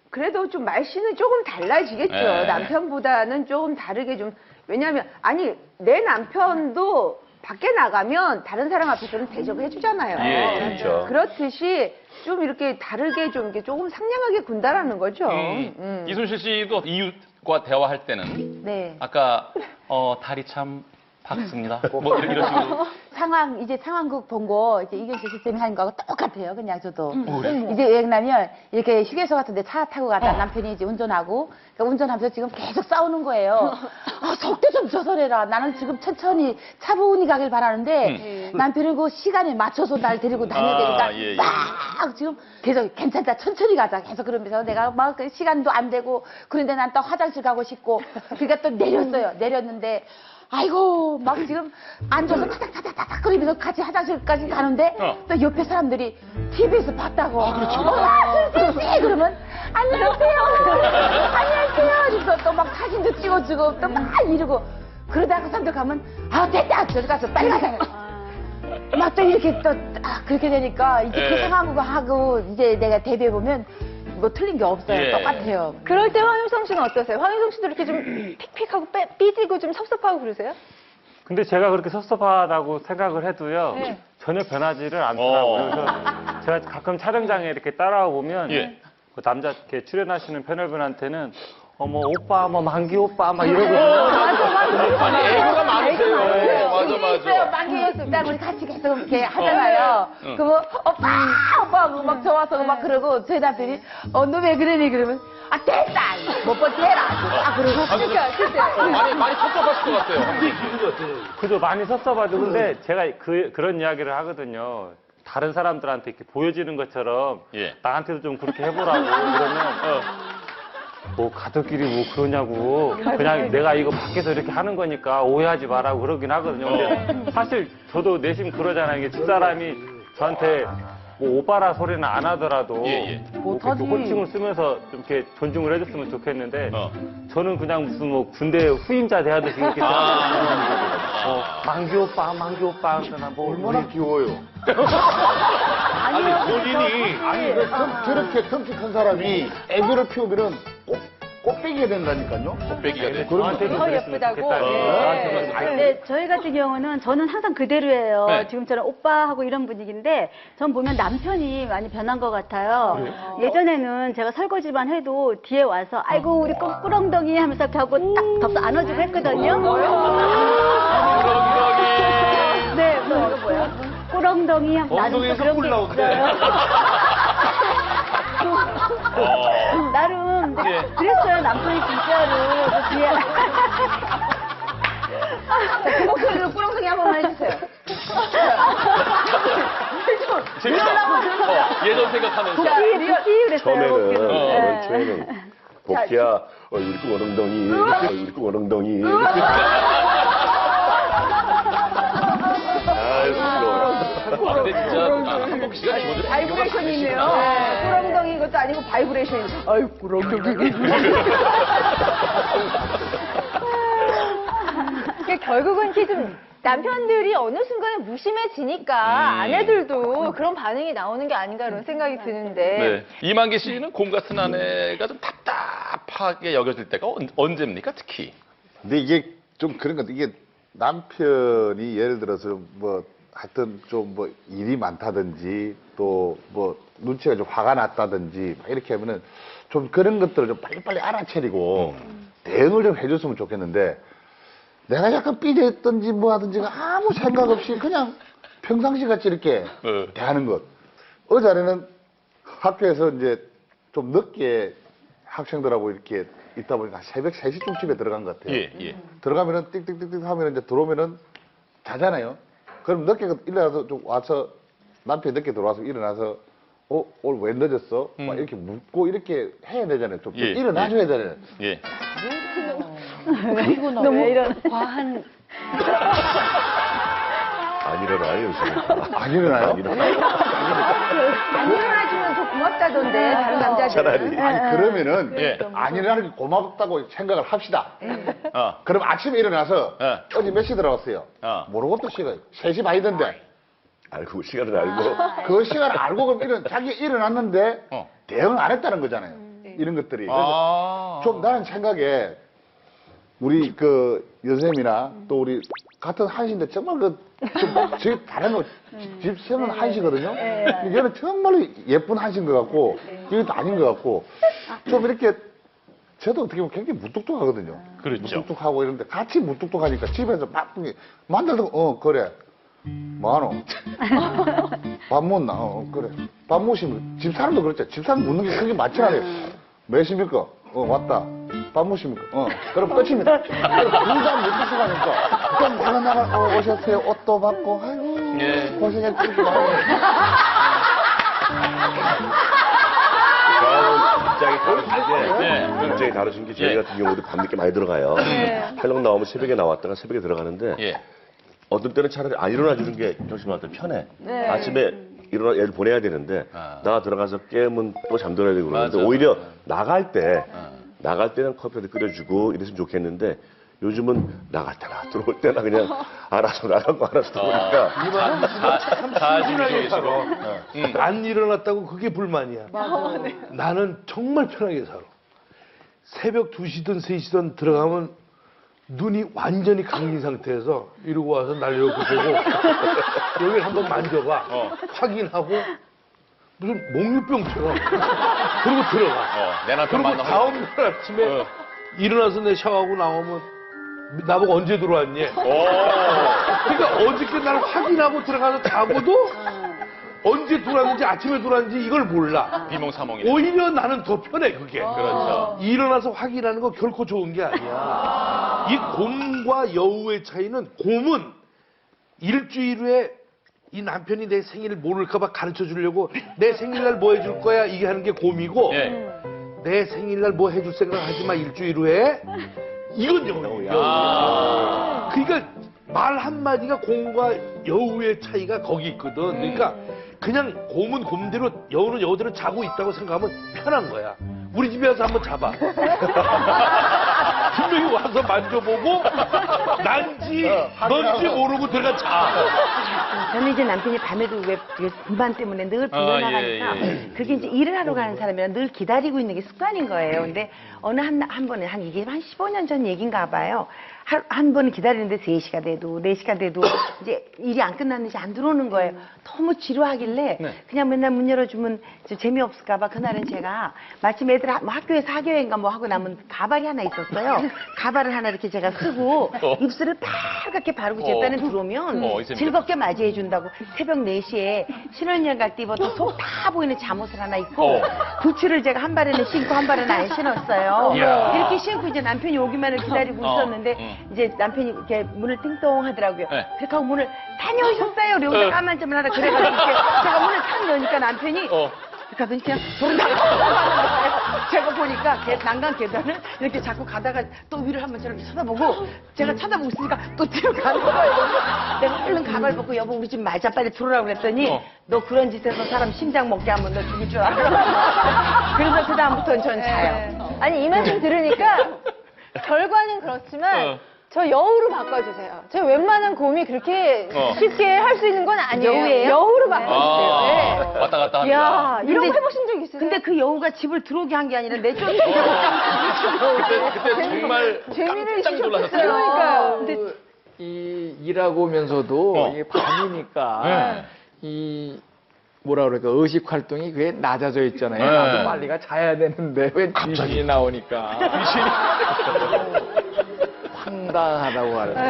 그래도 좀 말씨는 조금 달라지겠죠. 네. 남편보다는 조금 다르게 좀. 왜냐면 아니 내 남편도 밖에 나가면 다른 사람 앞에서는 대접을 해주잖아요. 예, 그렇죠. 그렇듯이 좀 이렇게 다르게 좀 이렇게 조금 상냥하게 군다라는 거죠. 이순실 씨도 이웃과 대화할 때는 네. 아까 다리 참 박습니다. 뭐 이런 식으로. 이제 상황극 본 거, 이제 이경실 시스템이 하는 거하고 똑같아요. 그냥 저도. 이제 왜냐면, 이렇게 휴게소 같은데 차 타고 가다 남편이 이제 운전하고, 그러니까 운전하면서 지금 계속 싸우는 거예요. 속도 좀 조절해라. 나는 지금 천천히 차분히 가길 바라는데, 남편은 그 시간에 맞춰서 날 데리고 다녀야 되니까, 예, 예. 막 지금 계속 괜찮다. 천천히 가자. 계속 그러면서 내가 막 그 시간도 안 되고, 그런데 난 또 화장실 가고 싶고, 그러니까 또 내렸어요. 내렸는데, 아이고 막 지금 앉아서 타닥타닥타닥 거리면서 같이 화장실까지 가는데 또 옆에 사람들이 TV에서 봤다고 그러면 안녕하세요 그래서 또 막 사진도 찍어주고 또 막 이러고 그러다가 그 사람들 가면 됐다 저기 가서 빨리 가자 막 또 이렇게 또 그렇게 되니까 이제 그 상황을 하고 이제 내가 데뷔해보면 뭐 틀린 게 없어요. 예. 똑같아요. 그럴 때 황윤성 씨는 어떠세요? 황윤성 씨도 이렇게 좀 픽픽하고 삐지고 좀 섭섭하고 그러세요? 근데 제가 그렇게 섭섭하다고 생각을 해도요, 전혀 변하지를 않더라고요. 그래서 제가 가끔 촬영장에 이렇게 따라와 보면, 그 남자 이렇게 출연하시는 패널분한테는, 오빠, 만기 오빠, 막 이러고. 아니, 애교가 많으세요. 맞아. 만기였을 때 우리 같이 계속 이렇게 하잖아요. 그러면 오빠 하고 막 좋아서 막 그러고 저희 남편이 너 왜 그러니 그러면 됐다 못 버티 해라 그러고 아니, 많이 섭섭하실 것 같아요. 그죠, 많이 섭섭하죠. 근데 제가 그런 이야기를 하거든요. 다른 사람들한테 이렇게 보여지는 것처럼 나한테도 좀 그렇게 해보라고 그러면 뭐 가족끼리 뭐 그러냐고 그냥 내가 이거 밖에서 이렇게 하는 거니까 오해하지 말라고 그러긴 하거든요. 근데 사실 저도 내심 그러잖아요. 이게 집사람이 저한테 뭐 오빠라 소리는 안 하더라도 뭐 이렇게 호칭을 쓰면서 좀 이렇게 존중을 해줬으면 좋겠는데 저는 그냥 무슨 뭐 군대 후임자 대하듯이 이렇게 만기 오빠 그러나 뭐 얼마나 귀여워요. 아니, 본인이. 저렇게 덩치 큰 사람이 애교를 피우면은 꽃배기가 된다니까요. 꽃배기가 돼. 저한테도 더 그랬으면 예쁘다고? 좋겠다. 네, 저희 같은 경우는 저는 항상 그대로예요. 네. 지금처럼 오빠하고 이런 분위기인데 전 보면 남편이 많이 변한 것 같아요. 예전에는 제가 설거지만 해도 뒤에 와서 아이고 우리 꾸렁덩이 하면서 이렇게 하고 딱 덮어 안아주고 했거든요. 네, 뭐 이거 뭐야? 꾸렁덩이 하면서 나는 그런 게 있어요. 나름 근데 그랬어요, 남편이 진짜로. 그 뒤에. 자, 그 목소리로 꾸렁둥이 한 번만 해주세요. 재밌다. 예전 생각하면서. 복귀 그랬어요. 처음에는 복희야 얼굴이 꾸렁덩이 얼굴이 꾸렁덩이 아유 부러워. 근데 진짜 한복 씨가 기본적으로 바이브레이션이 있네요. 꾸렁덩이 이것도 아니고 바이브레이션이. 아유, 꾸렁덩이. 결국은 이렇게 좀 남편들이 어느 순간에 무심해지니까 아내들도 그런 반응이 나오는 게 아닌가 이런 생각이 드는데. 네. 이만기 씨는 곰 같은 아내가 좀 답답하게 여겨질 때가 언제입니까, 특히? 근데 이게 좀 그런 건데, 이게 남편이 예를 들어서 뭐 하여튼 좀 뭐 일이 많다든지 또 뭐 눈치가 좀 화가 났다든지 막 이렇게 하면은 좀 그런 것들을 좀 빨리빨리 알아채리고 대응을 좀 해줬으면 좋겠는데, 내가 약간 삐졌든지 뭐 하든지가 아무 생각 없이 그냥 평상시 같이 이렇게 대하는 것. 어제는 학교에서 이제 좀 늦게 학생들하고 이렇게 있다 보니까 새벽 3시쯤 집에 들어간 것 같아요. 예. 들어가면은 띡띡띡띡 하면 이제 들어오면은 자잖아요. 그럼 늦게 일어나서 좀 와서 남편이 늦게 들어와서 일어나서 오늘 왜 늦었어? 막 이렇게 묻고 이렇게 해야 되잖아요. 좀 일어나줘야 되잖아요. 예. 그리고 너무 이런 과한. 안 일어나요 요즘. 안 일어나요? 안 일어나주면 더 고맙다던데, 다른 남자들은. 차라리. 아니 그러면은 안 일어나는 게 고맙다고 생각을 합시다. 그럼 아침에 일어나서 어제 몇 시 들어왔어요? 모르고 또 시간 3시 반이던데. 알고 시간을 알고. 그 시간을 알고 그럼 자기가 일어났는데 대응을 안 했다는 거잖아요. 이런 것들이. 그래서 좀 나는 생각에 우리 그 여선생님이나 또 우리 같은 한시인데 정말 집 다른 집 세는 한시거든요. 얘는 정말로 예쁜 한시인 것 같고 이것도 아닌 것 같고 좀 이렇게 저도 어떻게 보면 굉장히 무뚝뚝하거든요. 그렇죠. 무뚝뚝하고 이런데 같이 무뚝뚝하니까 집에서 막 만들고 그래. 뭐하노? 밥 먹나? 그래. 밥 먹으시면, 집사람도 그렇죠. 집사람 묻는 게 그게 맞지 않아요? 몇십니까? 왔다. 밥 먹으십니까? 그럼 끝입니다. 둘다 묻고 가니까. 그럼 나가 오셨어요. 옷도 받고, 아이고. 고생했지. 입장이 다르신 게 저희 같은 경우도 밤늦게 많이 들어가요. 탈락 나오면 새벽에 나왔다가 새벽에 들어가는데 어떤 때는 차라리 안 일어나주는 게 정신한테 편해. 아침에 일어나 애들 보내야 되는데 나 들어가서 깨면 또 잠들어야 되고 그러는데 오히려 나갈 때는 커피도 끓여주고 이랬으면 좋겠는데 요즘은 나갈 때나 들어올 때나 그냥 알아서 나가고 알아서 들어오니까 이만 참 심심하게 살아. 안 일어났다고 그게 불만이야. 나는 정말 편하게 살아. 새벽 2시든 3시든 들어가면 눈이 완전히 감긴 상태에서 이러고 와서 날 이렇게 보고 여기를 한번 만져봐. 확인하고 무슨 몽유병처럼 그리고 들어가. 내 남편 그리고 다음 날 아침에 일어나서 내 샤워하고 나오면 나보고 언제 들어왔니? 그러니까 어저께 날 확인하고 들어가서 자고도 언제 들어왔는지 아침에 들어왔는지 이걸 몰라. 비몽사몽이네. 오히려 나는 더 편해 그게. 그렇죠. 일어나서 확인하는 거 결코 좋은 게 아니야. 이 곰과 여우의 차이는 곰은 일주일 후에 이 남편이 내 생일을 모를까봐 가르쳐 주려고 내 생일날 뭐 해줄 거야 이게 하는 게 곰이고 내 생일날 뭐 해줄 생각 하지 마 일주일 후에 이건 여우야. 그러니까 말 한마디가 곰과 여우의 차이가 거기 있거든. 그러니까 그냥 곰은 곰대로 여우는 여우대로 자고 있다고 생각하면 편한 거야. 우리 집에 와서 한번 자봐. 분명히 와서 만져보고 난지 넌지 모르고 들어가 자. 저는 이제 남편이 밤에도 왜 분반 때문에 늘 불려나가니까 그게 이제 일을 하러 가는 사람이랑 늘 기다리고 있는 게 습관인 거예요. 근데 어느 한 번에 이게 한 15년 전 얘기인가 봐요. 한 번은 기다리는데 3시가 돼도 4시가 돼도 이제 일이 안 끝났는지 안 들어오는 거예요. 너무 지루하길래 그냥 맨날 문 열어주면 좀 재미없을까봐 그날은 제가 마침 애들 뭐 학교에서 학예회인가 뭐 하고 남은 가발이 하나 있었어요. 가발을 하나 이렇게 제가 쓰고 입술을 빨갛게 바르고 제 딴에 들어오면 즐겁게 맞이해준다고 새벽 4시에 신혼여행 갈 때 입었던 속 다 보이는 잠옷을 하나 입고 부츠를 제가 한 발에는 신고 한 발에는 안 신었어요. 이렇게 신고 이제 남편이 오기만을 기다리고 있었는데 이제 남편이 이렇게 문을 띵동 하더라고요. 그렇게 하고 문을 다녀오셨어요? 여기서 까만 점을 하라 그래가지고 이렇게 제가 문을 탁 여니까 남편이 그러니까 그냥 돌을 제가 보니까 난간 계단을 이렇게 자꾸 가다가 또 위를 한번 저렇게 쳐다보고 제가 쳐다보고 있으니까 또 뒤로 가는 거예요. 내가 얼른 가발 벗고 여보 우리 집 맞아 빨리 들어오라고 그랬더니 너 그런 짓에서 사람 심장 먹게 하면 너 죽을 줄 알아. 그래서 그 다음부터는 전 자요. 아니 이 말씀 들으니까 결과는 그렇지만 저 여우로 바꿔주세요. 저 웬만한 곰이 그렇게 쉽게 할 수 있는 건 아니에요. 여우예요? 여우로 바꿔주세요. 네. 왔다 갔다 합니다. 야, 이런 거 해보신 적 있으세요? 근데 그 여우가 집을 들어오게 한 게 아니라 내 쫓는 그때 정말 재미를 깜짝 놀라셨어요. 그러니까요. 근데 일하고 오면서도 이게 밤이니까 이 뭐라 그럴까 의식 활동이 그게 낮아져 있잖아요. 나도 빨리가 자야 되는데 왜 귀신이 나오니까. 황당하다고 하는데.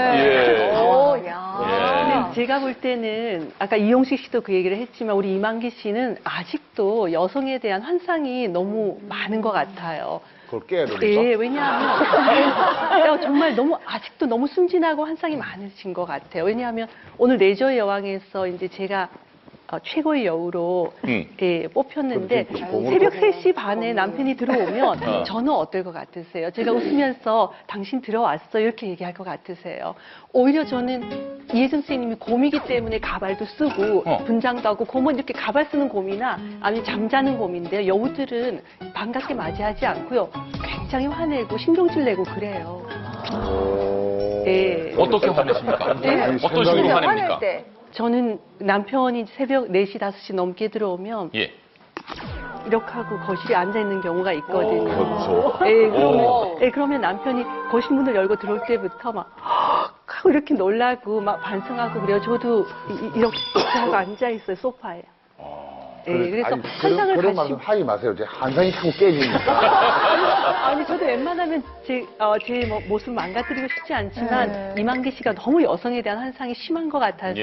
근데 제가 볼 때는 아까 이용식 씨도 그 얘기를 했지만 우리 이만기 씨는 아직도 여성에 대한 환상이 너무 많은 것 같아요. 그걸 깨야 되니까. 네, 왜냐하면 정말 아직도 너무 순진하고 환상이 많으신 것 같아요. 왜냐하면 오늘 레저의 여왕에서 이제 제가 최고의 여우로 뽑혔는데 새벽 3시 반에 남편이 들어오면 저는 어떨 것 같으세요? 제가 웃으면서 당신 들어왔어 이렇게 얘기할 것 같으세요? 오히려 저는 이혜정 선생님이 곰이기 때문에 가발도 쓰고 분장도 하고 곰은 이렇게 가발 쓰는 곰이나 아니면 잠자는 곰인데요. 여우들은 반갑게 맞이하지 않고요. 굉장히 화내고 신경질 내고 그래요. 네. 어떻게 화내십니까? 어떤 식으로 화냅니까? 저는 남편이 새벽 4시, 5시 넘게 들어오면 이렇게 하고 거실에 앉아있는 경우가 있거든요. 그러면 남편이 거실 문을 열고 들어올 때부터 막 하고 이렇게 놀라고 막 반성하고 그래요. 저도 이렇게 하고 앉아있어요, 소파에. 그래서 환상을 그런 말씀 하지 마세요. 제 환상이 자꾸 깨지니까. 아니, 저도 웬만하면 제 모습 망가뜨리고 싶지 않지만 이만기 씨가 너무 여성에 대한 환상이 심한 것 같아서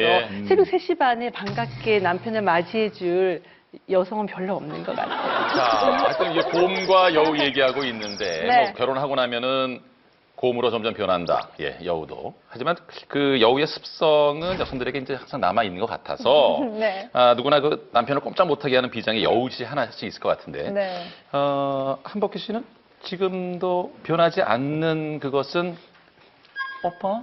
새벽 3시 반에 반갑게 남편을 맞이해줄 여성은 별로 없는 것 같아요. 자, 하여튼 이제 곰과 여우 얘기하고 있는데 뭐 결혼하고 나면은 곰으로 점점 변한다. 여우도. 하지만 그 여우의 습성은 여성들에게 이제 항상 남아 있는 것 같아서 누구나 그 남편을 꼼짝 못하게 하는 비장의 여우짓이 하나씩 있을 것 같은데 한복희 씨는 지금도 변하지 않는 그것은 오빠?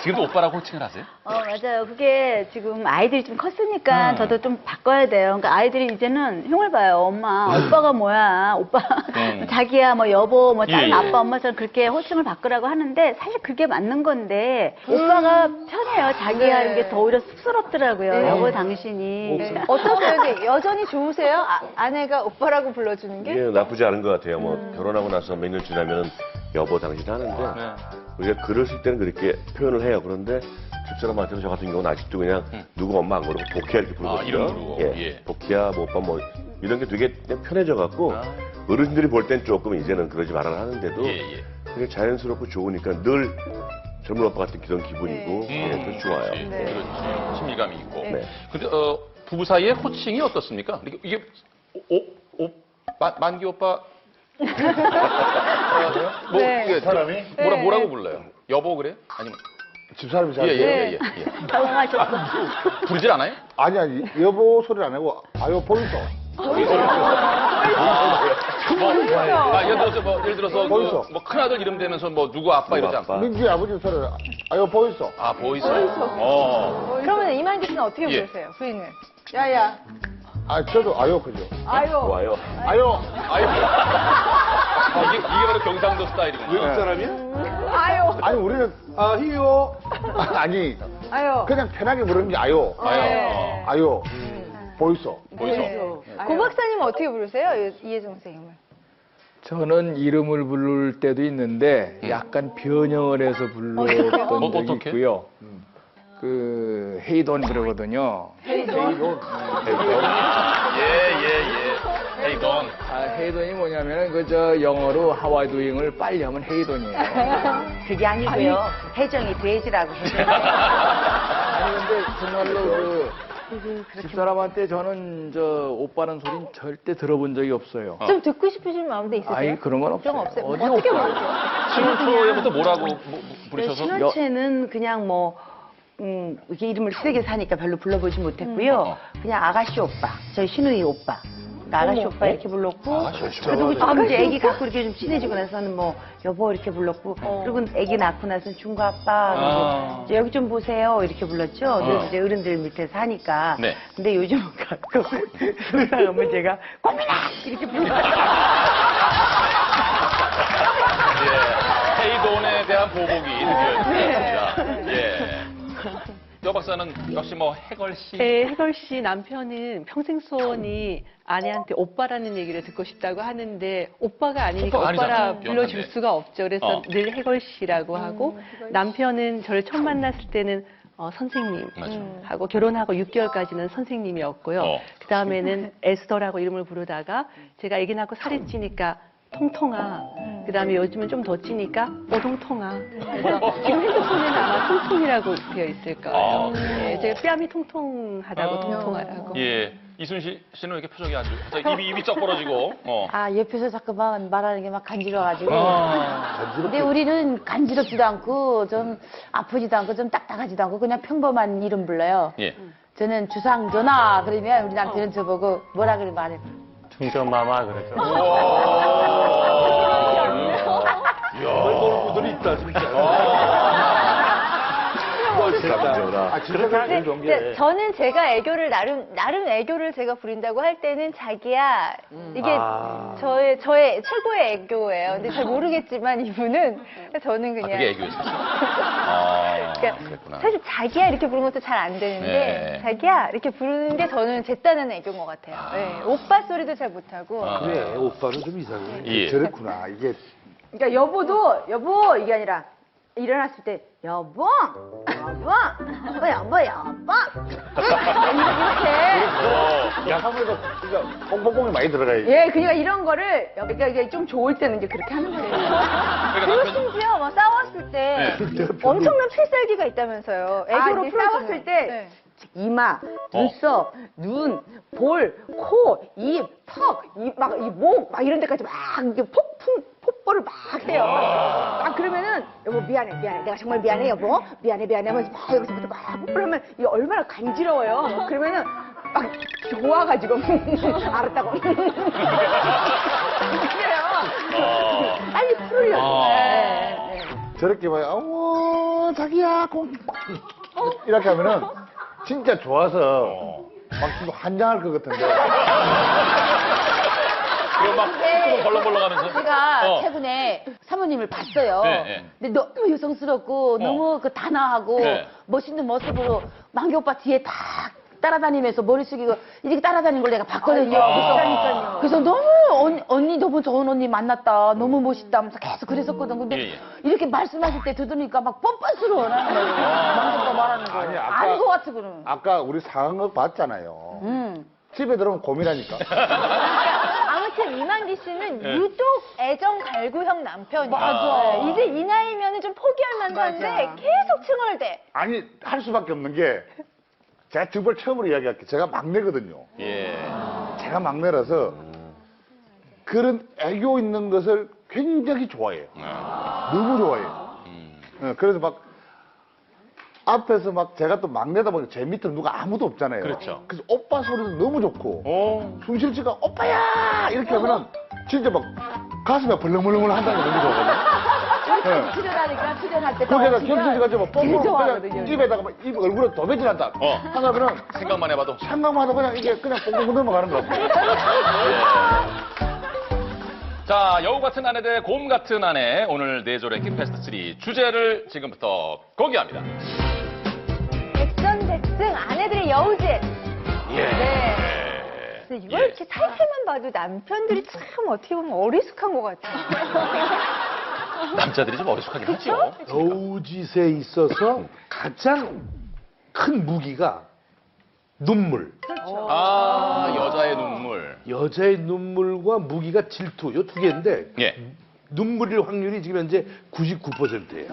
지금도 오빠라고 호칭을 하세요? 맞아요. 그게 지금 아이들이 좀 컸으니까 저도 좀 바꿔야 돼요. 그러니까 아이들이 이제는 흉을 봐요. 엄마, 오빠가 뭐야? 오빠, 자기야, 뭐 여보, 뭐 다른 아빠, 엄마처럼 그렇게 호칭을 바꾸라고 하는데 사실 그게 맞는 건데 오빠가 편해요. 자기야 이런 게 더 오히려 쑥스럽더라고요. 여보, 당신이. 어떠세요? 여전히 좋으세요? 아내가 오빠라고 불러주는 게? 예, 나쁘지 않은 것 같아요. 뭐 결혼하고 나서 몇 년 지나면 여보 당신 하는데 우리가 그랬을 때는 그렇게 표현을 해요. 그런데 집사람한테는 저 같은 경우는 아직도 그냥 누구 엄마 안 그러고 복희야 이렇게 부르거든요. 이름 부르고. 복희야, 뭐 오빠 뭐 이런 게 되게 그냥 편해져 갖고 어르신들이 볼 땐 조금 이제는 그러지 말아라 하는데도 그게 자연스럽고 좋으니까 늘 젊은 오빠 같은 그런 기분이고 그래서 좋아요. 그렇지. 친밀감이 있고. 근데 부부 사이의 호칭이 어떻습니까? 이게 만기 오빠 사람이? 뭐라고 불러요? 여보 그래요? 아니면 집사람이 잘 예. 당황하셨어. 부르질 않아요? 아니 여보 소리를 안 하고 아유 보이소. 예를 들어서 뭐 큰아들 이름 되면서 뭐 누구 아빠 이러지 않고 민지 아버지 소리를 아유 보이소. 보이소. 그러면 이만기 씨는 어떻게 부르세요? 부인을? 야야. 저도 아유 그죠. 아유. 좋아요. 아유. 이게 바로 경상도 스타일이구나. 외국 사람이야? 아유. 아니 우리는 희요. 아니 아유. 그냥 편하게 부르는 게 아유. 아유. 보이소. 고 박사님은 어떻게 부르세요? 이혜정 선생님을? 저는 이름을 부를 때도 있는데 약간 변형을 해서 불렀던 적이 어떻게? 있고요. 그 헤이돈 그러거든요. 헤이돈. 헤이돈. 헤이돈이 뭐냐면은 그 영어로 하와이 도잉을 빨리 하면 헤이돈이에요. 그게 아니고요. 혜정이 돼지라고 해요. 아니 근데 정말로 집사람한테 저는 오빠는 소리는 절대 들어본 적이 없어요. 좀 듣고 싶으신 마음도 있으세요? 아니 그런 건 없어요. 그런 거 없어요? 어디 어떻게 없어요? 부르세요? 신혼초에부터 뭐라고 부르셔서? 신혼체는 그냥 이렇게 이름을 세게 사니까 별로 불러보지 못했고요. 그냥 아가씨 오빠, 저희 신우이 오빠. 아가씨 오빠 이렇게 불렀고, 그리고 좀 이제 애기 갖고 이렇게 좀 친해지고 나서는 여보 이렇게 불렀고, 그리고 애기 낳고 나서는 중구 아빠, 이제 여기 좀 보세요 이렇게 불렀죠. 그래서 이제 어른들 밑에서 하니까. 네. 근데 요즘은 가끔 속상하면 제가 꼬미나 이렇게 불러요. 헤이돈에 대한 보복이 느껴집니다. 예. 여 박사는 역시 해걸씨. 네, 해걸씨 남편은 평생 소원이 아내한테 오빠라는 얘기를 듣고 싶다고 하는데 오빠가 아니니까 오빠가 오빠라 아니잖아요. 불러줄 미안한데. 수가 없죠. 그래서 늘 해걸씨라고 하고 남편은 저를 처음 만났을 때는 선생님 하고 결혼하고 6개월까지는 선생님이었고요. 그 다음에는 에스더라고 이름을 부르다가 제가 아기 낳고 살이 찌니까 통통아. 그 다음에 요즘은 좀 더 찌니까 오동통아. 그래서 지금 핸드폰에는 아마 통통이라고 되어 있을 거예요. 네, 제가 뺨이 통통하다고 통통하라고. 예. 이순실 씨는 이렇게 표정이 아주 입이 쩍 벌어지고. 옆에서 자꾸만 말하는 게 막 간지러가지고. 근데 우리는 간지럽지도 않고, 좀 아프지도 않고, 좀 딱딱하지도 않고, 그냥 평범한 이름 불러요. 예. 저는 주상전화, 그러면 우리 남편은 저보고 뭐라 그러면 안 해요. 중전마마 그러죠. 정말 그런 분들이 있다, 진짜. 근데 저는 제가 애교를 나름 애교를 제가 부린다고 할 때는 자기야 이게 저의 최고의 애교예요. 근데 잘 모르겠지만 이분은 저는 그냥 그게 애교였어요. 그러니까 사실 자기야 이렇게 부르는 것도 잘 안 되는데 자기야 이렇게 부르는 게 저는 제 딴에는 애교인 것 같아요. 네. 오빠 소리도 잘 못하고. 그래, 오빠는 좀 이상해. 예. 저랬구나. 이게 그러니까 여보 이게 아니라 일어났을 때 여보 이렇게 약하면서 그러니까 뽕뽕뽕이 많이 들어가야지. 그러니까 이런 거를 그러니까 이게 좀 좋을 때는 이제 그렇게 하는 거예요. 그리고 심지어 싸웠을 때 엄청난 필살기가 있다면서요. 애교로 싸웠을 때 이마, 눈썹, 눈, 볼, 코, 입, 턱, 이 목 막 이런 데까지 막 이게 폭포를 막 해요. 그러면은 여보 미안해 내가 정말 미안해 여보 미안해 하면서 막 여기서부터 막 뽀뽀를 하면 이게 얼마나 간지러워요. 그러면은 막 좋아가지고 알았다고 그래요. 빨리 풀으려고. 저렇게 어머 자기야 이렇게 하면은 진짜 좋아서 막 지금 환장할 것 같은데. 그거 막 벌렁벌렁 하면서. 제가 최근에 사모님을 봤어요. 근데 너무 여성스럽고 너무 단아하고 멋있는 모습으로 만기 오빠 뒤에 딱 따라다니면서 머리 숙이고 이렇게 따라다니는 걸 내가 봤거든요. 그래서 너무 언니 너무 좋은 언니 만났다. 너무 멋있다 하면서 계속 그랬었거든. 근데 이렇게 말씀하실 때 들으니까 막 뻔뻔스러워. 만기 오빠 말하는 거. 아닌 것 같아 그럼. 아까 우리 상황을 봤잖아요. 집에 들어오면 고민하니까. 아무튼 이만기 씨는 유독 애정 갈구형 남편이에요. 맞아. 이제 이 나이면은 좀 포기할 만도 한데 계속 칭얼대. 아니 할 수밖에 없는 게 제가 정말 처음으로 이야기할게요. 제가 막내거든요. 제가 막내라서 그런 애교 있는 것을 굉장히 좋아해요. 너무 좋아해요. 그래서 막 앞에서 막 제가 또 막내다 보니까 제 밑에 누가 아무도 없잖아요. 그렇죠. 그래서 오빠 소리도 너무 좋고 순실 씨가 오빠야 이렇게 하면은 진짜 막 가슴이 벌렁벌렁 한다는 게 너무 좋아하거든요. 출연할 때 거기다가 김순 씨가 좀 뽕뽕 그냥 입에다가 막 입 얼굴에 도배질한다. 하면은 생각만 해봐도 그냥 이게 그냥 뽕뽕 넘어가는 거 같아요. 자, 여우 같은 아내 대 곰 같은 아내. 오늘 내조의 킹패스트 3 주제를 지금부터 공개합니다. 백전백승 아내들의 여우짓. 네. 근데 이걸 이렇게 타이틀만 봐도 남편들이 참 어떻게 보면 어리숙한 것 같아요. 남자들이 좀 어리숙하긴 하죠. 여우짓에 있어서 가장 큰 무기가 눈물. 그렇죠. 여자의 눈물. 여자의 눈물과 무기가 질투, 요 두 개인데, 예. 눈물일 확률이 지금 현재 99%예요.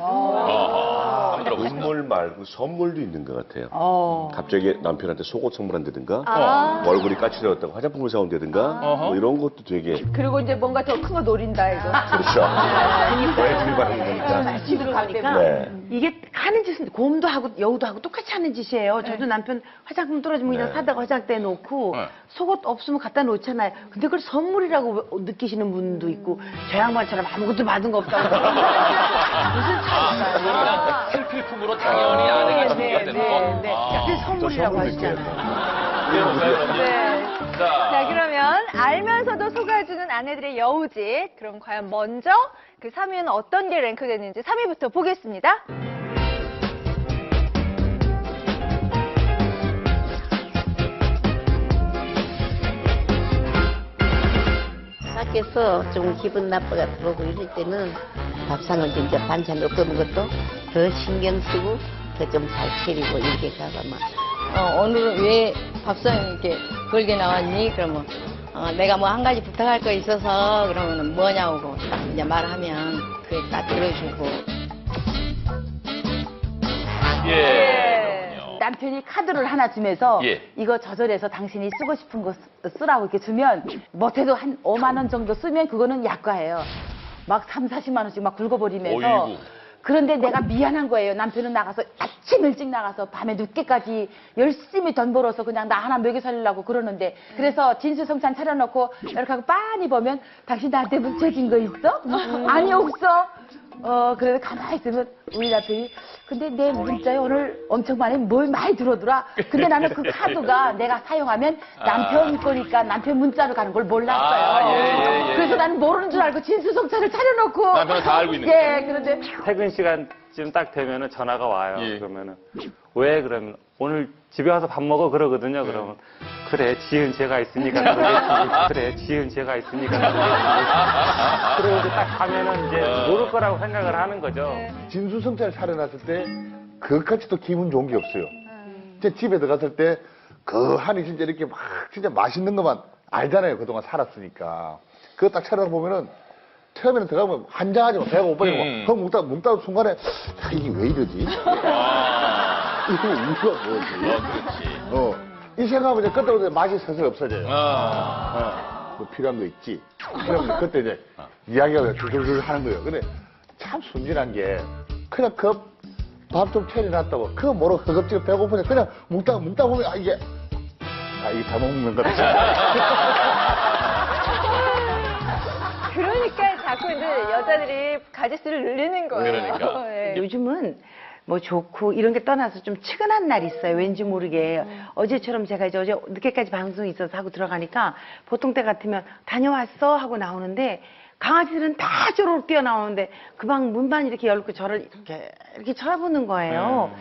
눈물 말고 선물도 있는 것 같아요. 갑자기 남편한테 속옷 선물한다든가, 얼굴이 까칠해졌다고 화장품을 사온다든가, 뭐 이런 것도 되게. 그리고 이제 뭔가 더 큰 거 노린다, 이거. 그렇죠. 애들이 받는 거니까. 들어가니까 네. 이게 하는 짓은 곰도 하고 여우도 하고 똑같이 하는 짓이에요. 저도 남편 화장품 떨어지면 그냥 사다가 화장대에 놓고 속옷 없으면 갖다 놓잖아요. 근데 그걸 선물이라고 느끼시는 분도 있고 저 양반처럼 아무것도 받은 거 없다고 무슨 차이일까요? 필필품으로 당연히 아내가 준비가 되는 것. 그래서 선물이라고 하시잖아요. 자, 그러면 알면서도 속아주는 아내들의 여우짓. 그럼 과연 먼저 그 3위는 어떤 게 랭크됐는지 3위부터 보겠습니다. 밖에서 좀 기분 나빠가 들어오고 이럴 때는 밥상을 이제 반찬 넣고 먹는 것도 더 신경 쓰고 더 좀 잘 차리고 이렇게 가봐 막. 오늘은 왜 밥상에 이렇게 걸게 나왔니? 그러면 내가 뭐 한 가지 부탁할 거 있어서 그러면 뭐냐고 딱 이제 말하면 그게 딱 들어주고. 남편이 카드를 하나 주면서 예. 이거 저절해서 당신이 쓰고 싶은 거 쓰라고 이렇게 주면 못해도 한 5만 원 정도 쓰면 그거는 약과예요. 막 3, 40만 원씩 막 긁어버리면서. 어이구. 그런데 내가 미안한 거예요. 남편은 나가서 아침 일찍 나가서 밤에 늦게까지 열심히 돈 벌어서 그냥 나 하나 먹여 살리려고 그러는데 그래서 진수성찬 차려놓고 이렇게 하고 빤히 보면 당신 나한테 문책인 거 있어? 아니 없어. 그래서 가만히 있으면 우리 남편이 근데 내 문자에 오늘 엄청 뭘 많이 들어오더라. 근데 나는 그 카드가 내가 사용하면 남편 거니까 남편 문자로 가는 걸 몰랐어요. 그래서 나는 모르는 줄 알고 진수성찬을 차려놓고 남편은 다 알고 있는 거예요. 그런데 퇴근 시간쯤 딱 되면은 전화가 와요. 그러면은 왜 그러면 오늘 집에 와서 밥 먹어 그러거든요. 그러면 그래 지은 제가 있으니까 그러겠지. 그래 지은 제가 있으니까 그러겠지. 그러고 이제 딱 가면은 이제 모를 거라고 생각을 하는 거죠. 진수성찬 차려놨을 때 그것까지 또 기분 좋은 게 없어요. 진짜 집에 들어갔을 때 그 한이 진짜 이렇게 막 진짜 맛있는 것만 알잖아요. 그동안 살았으니까. 그거 딱 차려보면은 처음에는 들어가면 한장하지 마. 배가 고파지고 그거 먹다 순간에 야, 이게 왜 이러지? 이거 우유가 뭐지? 이 생각하면 이제 그때부터 맛이 슬슬 없어져요. 뭐 필요한 거 있지? 그러면 그때 이제 이야기가 줄줄줄 하는 거예요. 근데 참 순진한 게 그냥 밥 좀 차려놨다고 그거 뭐로 허겁지겁 배고프냐 그냥 먹다 보면 이게 잘못 먹는 거다. 그러니까 자꾸 이제 여자들이 가짓수를 늘리는 거예요. 그러니까. 네. 요즘은 뭐 좋고 이런 게 떠나서 좀 측은한 날이 있어요. 왠지 모르게. 어제처럼 제가 이제 어제 늦게까지 방송이 있어서 하고 들어가니까 보통 때 같으면 다녀왔어? 하고 나오는데 강아지들은 다 쪼르륵 뛰어나오는데 그 방 문만 이렇게 열고 저를 이렇게 쳐다보는 거예요.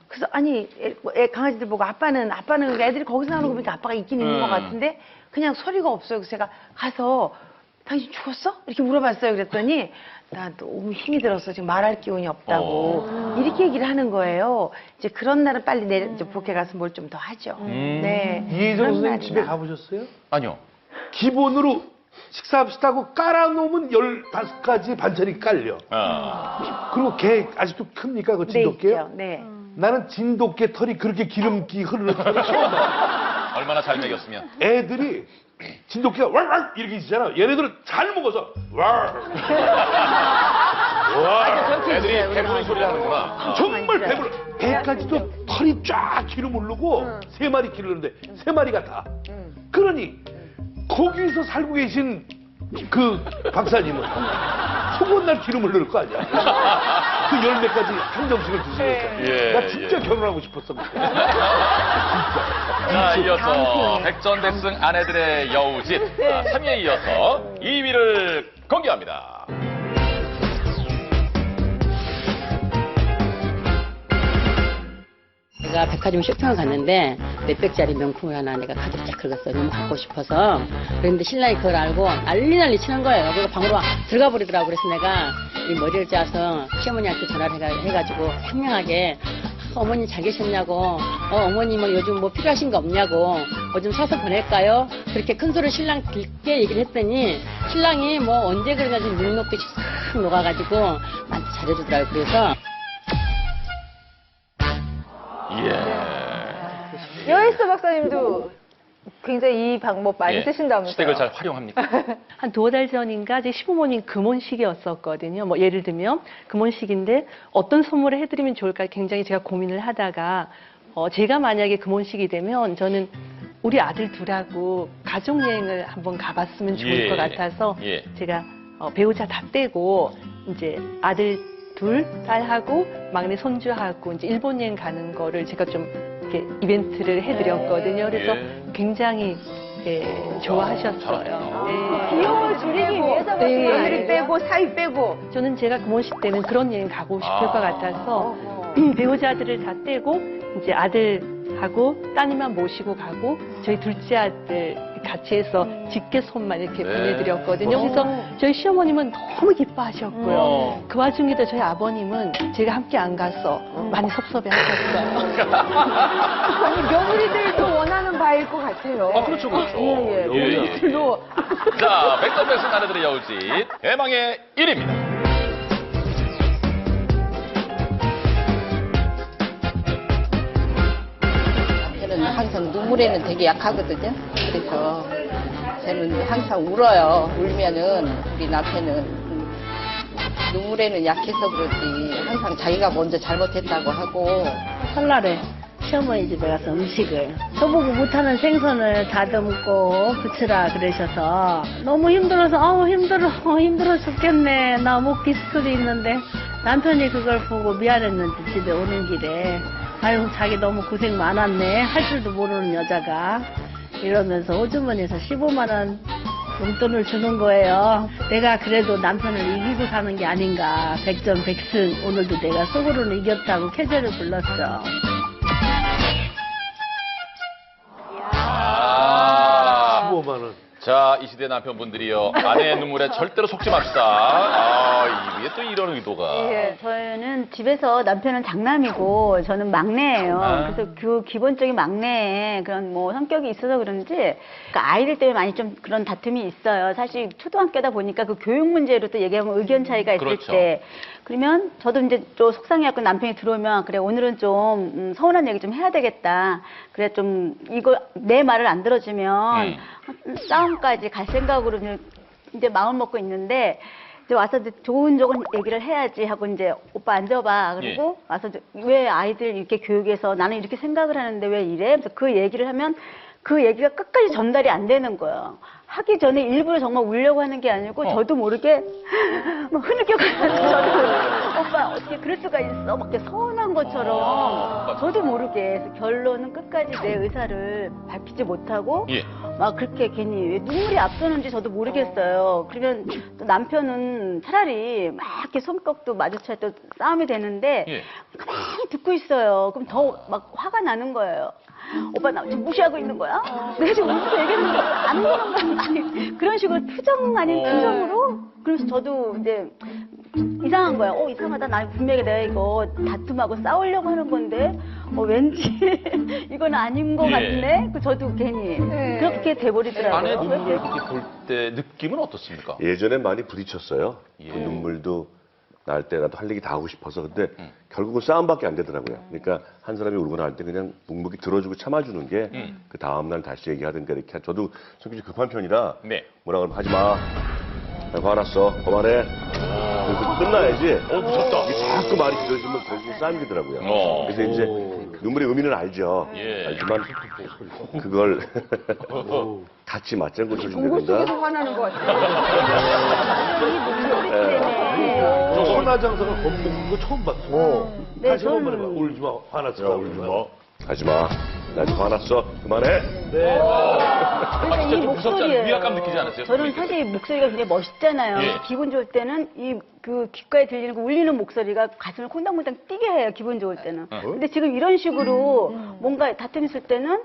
그래서 아니 강아지들 보고 아빠는 애들이 거기서 나오는 거 보니까 아빠가 있긴 있는 것 같은데 그냥 소리가 없어요. 그래서 제가 가서 당신 죽었어? 이렇게 물어봤어요. 그랬더니 나 너무 힘이 들어서 지금 말할 기운이 없다고 이렇게 얘기를 하는 거예요. 이제 그런 날은 빨리 이제 부엌에 가서 뭘 좀 더 하죠. 네. 이혜정 선생님 집에 가보셨어요? 아니요. 기본으로 식사합시다고 깔아놓으면 15가지 반찬이 깔려. 그리고 개 아직도 큽니까? 그 진돗개요? 네. 나는 진돗개 털이 그렇게 기름기 흐르는 털이 처음 봐. 얼마나 잘 먹였으면. 애들이 진돗개가 왈왈 이렇게 있잖아. 얘네들은 잘 먹어서 왈. 애들이 배부른 소리를 하는구나. 정말 배불러. 배까지도 털이 쫙 기름 흐르고 3마리 기르는데 3마리가 다. 그러니 거기서 살고 계신 그 박사님은 속은 날 기름을 넣을 거 아니야. 그 10매까지 한정식을 드시니까. 나 진짜 결혼하고 싶었습니다. 자, 이어서 백전백승 아내들의 여우짓 3위에 이어서 2위를 공개합니다. 제가 백화점 쇼핑을 갔는데 몇백짜리 명품을 하나 내가 가득 쫙 긁었어요. 너무 갖고 싶어서. 그런데 신랑이 그걸 알고 난리 치는 거예요. 그리고 방으로 들어가 버리더라고. 그래서 내가 이 머리를 짜서 시어머니한테 전화를 해가지고 현명하게 어머니 잘 계셨냐고, 어머니 뭐 요즘 뭐 필요하신 거 없냐고, 뭐 좀 사서 보낼까요? 그렇게 큰 소리 신랑 길게 얘기를 했더니 신랑이 뭐 언제 그러냐 좀 눈 녹듯이 싹 녹아가지고 나한테 잘해주더라고요. 그래서 여일수 박사님도 굉장히 이 방법 많이 예. 쓰신다면서요? 시댁을 잘 활용합니까? 한 2달 전인가 제 시부모님 금혼식이었었거든요. 뭐 예를 들면 금혼식인데 어떤 선물을 해드리면 좋을까 굉장히 제가 고민을 하다가 제가 만약에 금혼식이 되면 저는 우리 아들 둘하고 가족여행을 한번 가봤으면 좋을 것 같아서 제가 배우자 다 떼고 이제 아들 둘, 딸하고 막내 손주하고 이제 일본 여행 가는 거를 제가 좀 이렇게 이벤트를 해드렸거든요. 그래서 굉장히 좋아하셨어요. 비용을 줄이기 위해서 며느리 빼고 사위 빼고. 저는 제가 금혼식 때는 그런 여행 가고 싶을 것 같아서 배우자들을 다 떼고 이제 아들하고 따님만 모시고 가고 저희 둘째 아들 같이 해서 직계손만 이렇게 보내드렸거든요. 그래서 저희 시어머님은 너무 기뻐하셨고요. 그 와중에도 저희 아버님은 제가 함께 안 가서 많이 섭섭해하셨어요. 아니 며느리들도 원하는 바일 것 같아요. 그렇죠. 며느리들도. 자, 백전백승 아내들의 여우짓 대망의 1위입니다. 저는 항상 눈물에는 되게 약하거든요. 그래서 저는 항상 울어요. 울면은 우리 남편은 눈물에는 약해서 그렇지 항상 자기가 먼저 잘못했다고 하고. 설날에 시어머니 집에 가서 음식을 저보고 못하는 생선을 다듬고 부치라 그러셔서 너무 힘들어서 힘들어 죽겠네. 나 먹기 수술이 있는데 남편이 그걸 보고 미안했는지 집에 오는 길에 아유 자기 너무 고생 많았네. 할 줄도 모르는 여자가 이러면서 호주머니에서 15만 원 용돈을 주는 거예요. 내가 그래도 남편을 이기고 사는 게 아닌가. 백전백승. 오늘도 내가 속으로는 이겼다고 쾌재를 불렀죠. 15만 원. 자, 이 시대 남편분들이요. 아내의 눈물에 절대로 속지 맙시다. 이게 또 이런 의도가. 저는 집에서 남편은 장남이고 저는 막내예요. 그래서 그 기본적인 막내의 그런 뭐 성격이 있어서 그런지 그러니까 아이들 때문에 많이 좀 그런 다툼이 있어요. 사실 초등학교다 보니까 그 교육 문제로 또 얘기하면 의견 차이가 있을 때 그러면 저도 이제 좀 속상해갖고 남편이 들어오면 그래 오늘은 좀 서운한 얘기 좀 해야 되겠다. 그래 좀 이거 내 말을 안 들어주면 싸움까지 갈 생각으로 이제 마음 먹고 있는데 이제 와서 이제 좋은 얘기를 해야지 하고 이제 오빠 앉아봐. 그리고 와서 왜 아이들 이렇게 교육해서 나는 이렇게 생각을 하는데 왜 이래? 그래서 그 얘기를 하면 그 얘기가 끝까지 전달이 안 되는 거예요. 하기 전에 일부러 정말 울려고 하는 게 아니고 저도 모르게 막 흐느껴가지고 저도 오빠 어떻게 그럴 수가 있어? 막 이렇게 서운한 것처럼 저도 모르게 그래서 결론은 끝까지 내 의사를 밝히지 못하고 막 그렇게 괜히 왜 눈물이 앞서는지 저도 모르겠어요. 그러면 또 남편은 차라리 막 이렇게 손뼉도 마주쳐야 또 싸움이 되는데 가만히 듣고 있어요. 그럼 더 막 화가 나는 거예요. 오빠 나 지금 무시하고 있는 거야? 내가 지금 웃으면서 얘기했는데 안 보는 거야? 아니, 그런 식으로 표정 아닌 표정으로? 그래서 저도 이제 이상한 거야. 이상하다. 나 분명히 내가 이거 다툼하고 싸우려고 하는 건데 왠지 이건 아닌 것 같네? 저도 괜히 그렇게 돼버리더라고요. 아내 눈물을 이렇게 볼 때 느낌은 어떻습니까? 예전에 많이 부딪혔어요. 그 눈물도 날 때 나도 할 얘기 다 하고 싶어서. 근데 결국은 싸움밖에 안 되더라고요. 그러니까 한 사람이 울거나 할 때 그냥 묵묵히 들어주고 참아주는 게 그 다음날 다시 얘기하든가 이렇게. 저도 성격이 급한 편이라 뭐라 그러면 하지 마. 내가 화났어. 그만해. 그래서 끝나야지. 무섭다. 자꾸 말이 길어지면 결국 싸움이 되더라고요. 그래서 이제 눈물의 의미는 알죠. 알지만 그걸 같이 맞장구 쳐준다든가. 속에서 화나는 것 같아요. 저 선화장사가 겁먹는 거 처음 봤어. 네, 다시 한번 말해봐. 울지 마. 화났어. 울지 마. 하지 마. 나 지금 화났어. 그만해. 네. 아, 그러니까 진짜 이 좀 무섭지 않아요? 목소리예요. 위압감 느끼지 않으세요? 저는 사실 목소리가 굉장히 멋있잖아요. 예. 기분 좋을 때는 그 귓가에 들리는 그 울리는 목소리가 가슴을 콩당콩당 뛰게 해요. 기분 좋을 때는. 근데 지금 이런 식으로 뭔가 다툼 있을 때는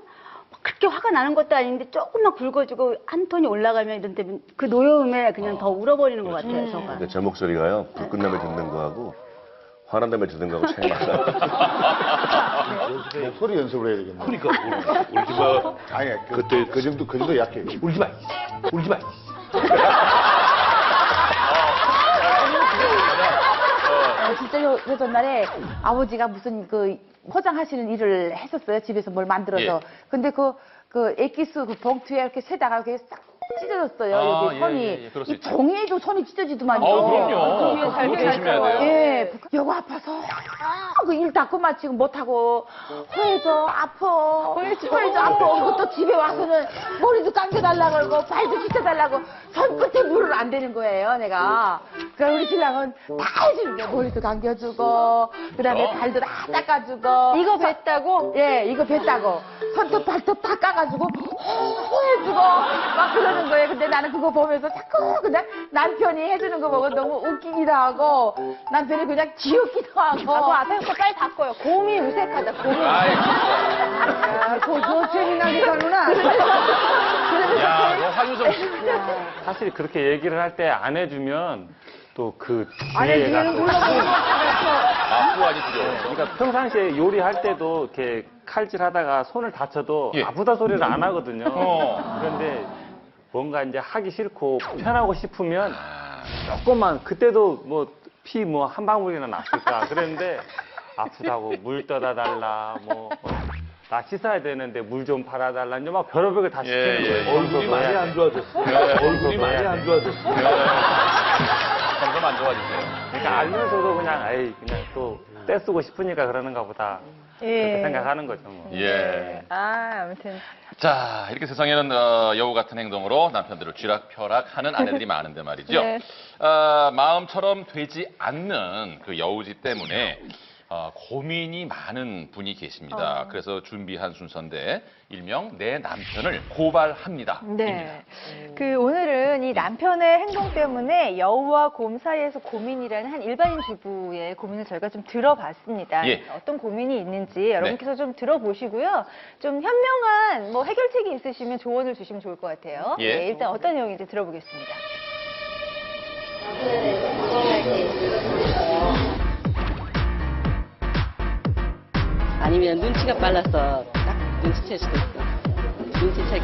그렇게 화가 나는 것도 아닌데 조금만 굵어지고 한 톤이 올라가면 이런 때는 그 노여움에 그냥 더 울어버리는 것 같아요. 저가. 근데 제 목소리가요, 불 끝나면 듣는 거하고, 화난 다음에 듣는 거하고 차이 많아요. 목소리 연습을 해야 되겠네. 그러니까, 울지 마. 아니, 그때 그 정도 약해. 울지 마. 울지 마. 진짜 요 전날에 아버지가 무슨 그 포장하시는 일을 했었어요. 집에서 뭘 만들어서. 예. 근데 그 액기스 그 봉투에 이렇게 세다가 이렇게 싹 찢어졌어요. 여기 손이. 그럴 수 이 있죠. 종이에도 손이 찢어지더만요. 그럼요. 그게 그거 조심해야 돼요. 예. 여기 아파서 그 일 닦고 마치고 못하고 호해져 아파. 호해져 아파. 그리고 또 집에 와서는 머리도 감겨달라 그러고 발도 씻어달라고 손끝에 물을 안 대는 거예요. 내가. 그러니까 우리 신랑은 다 해주는 거예요. 머리도 감겨주고 그다음에 발도 다 닦아주고. 이거 뱉다고? 예, 이거 뱉다고. 손톱 발톱 다 까가지고 호해주고 막 그러는 거예요. 근데 나는 그거 보면서 자꾸 그냥 남편이 해주는 거 보고 너무 웃기기도 하고 남편이 그냥 귀엽기도 하고. 아고 앞에 거 빨리 닦아요. 곰이 우색하다. 곰이. 너 재미나게 사는구나. 야, 너 한우정. 사실 그렇게 얘기를 할 때 안 해주면 또 그 안 해주면 후환이 두려워. 그러니까 평상시에 요리할 때도 이렇게 칼질하다가 손을 다쳐도 예. 아프다 소리를 안 하거든요. 그런데 뭔가 이제 하기 싫고 편하고 싶으면 조금만 그때도 뭐 피 뭐 한 방울이나 났을까 그랬는데 아프다고 물 떠다 달라 뭐 나 씻어야 되는데 물 좀 팔아 달라 이제 막 별의별 다 시키는 거예요. 얼굴이 많이 안 좋아졌어. 얼굴이 많이 안 좋아졌어. 점점 안 좋아지세요. 그러니까 알면서도 그냥 에이 그냥 또 떼쓰고 싶으니까 그러는가 보다. 그렇게 생각하는 거죠. 뭐. 예. 아무튼. 자, 이렇게 세상에는 여우 같은 행동으로 남편들을 쥐락펴락하는 아내들이 많은데 말이죠. 네. 마음처럼 되지 않는 그 여우지 때문에 고민이 많은 분이 계십니다. 그래서 준비한 순서인데 일명 내 남편을 고발합니다. 네. 그 오늘은 이 남편의 행동 때문에 여우와 곰 사이에서 고민이라는 한 일반인 주부의 고민을 저희가 좀 들어봤습니다. 예. 어떤 고민이 있는지 여러분께서 좀 들어보시고요. 좀 현명한 뭐 해결책이 있으시면 조언을 주시면 좋을 것 같아요. 예. 네, 일단 어떤 내용인지 들어보겠습니다. 아니면 눈치가 빨라서 딱 눈치챌 수도 있어. 눈치채게.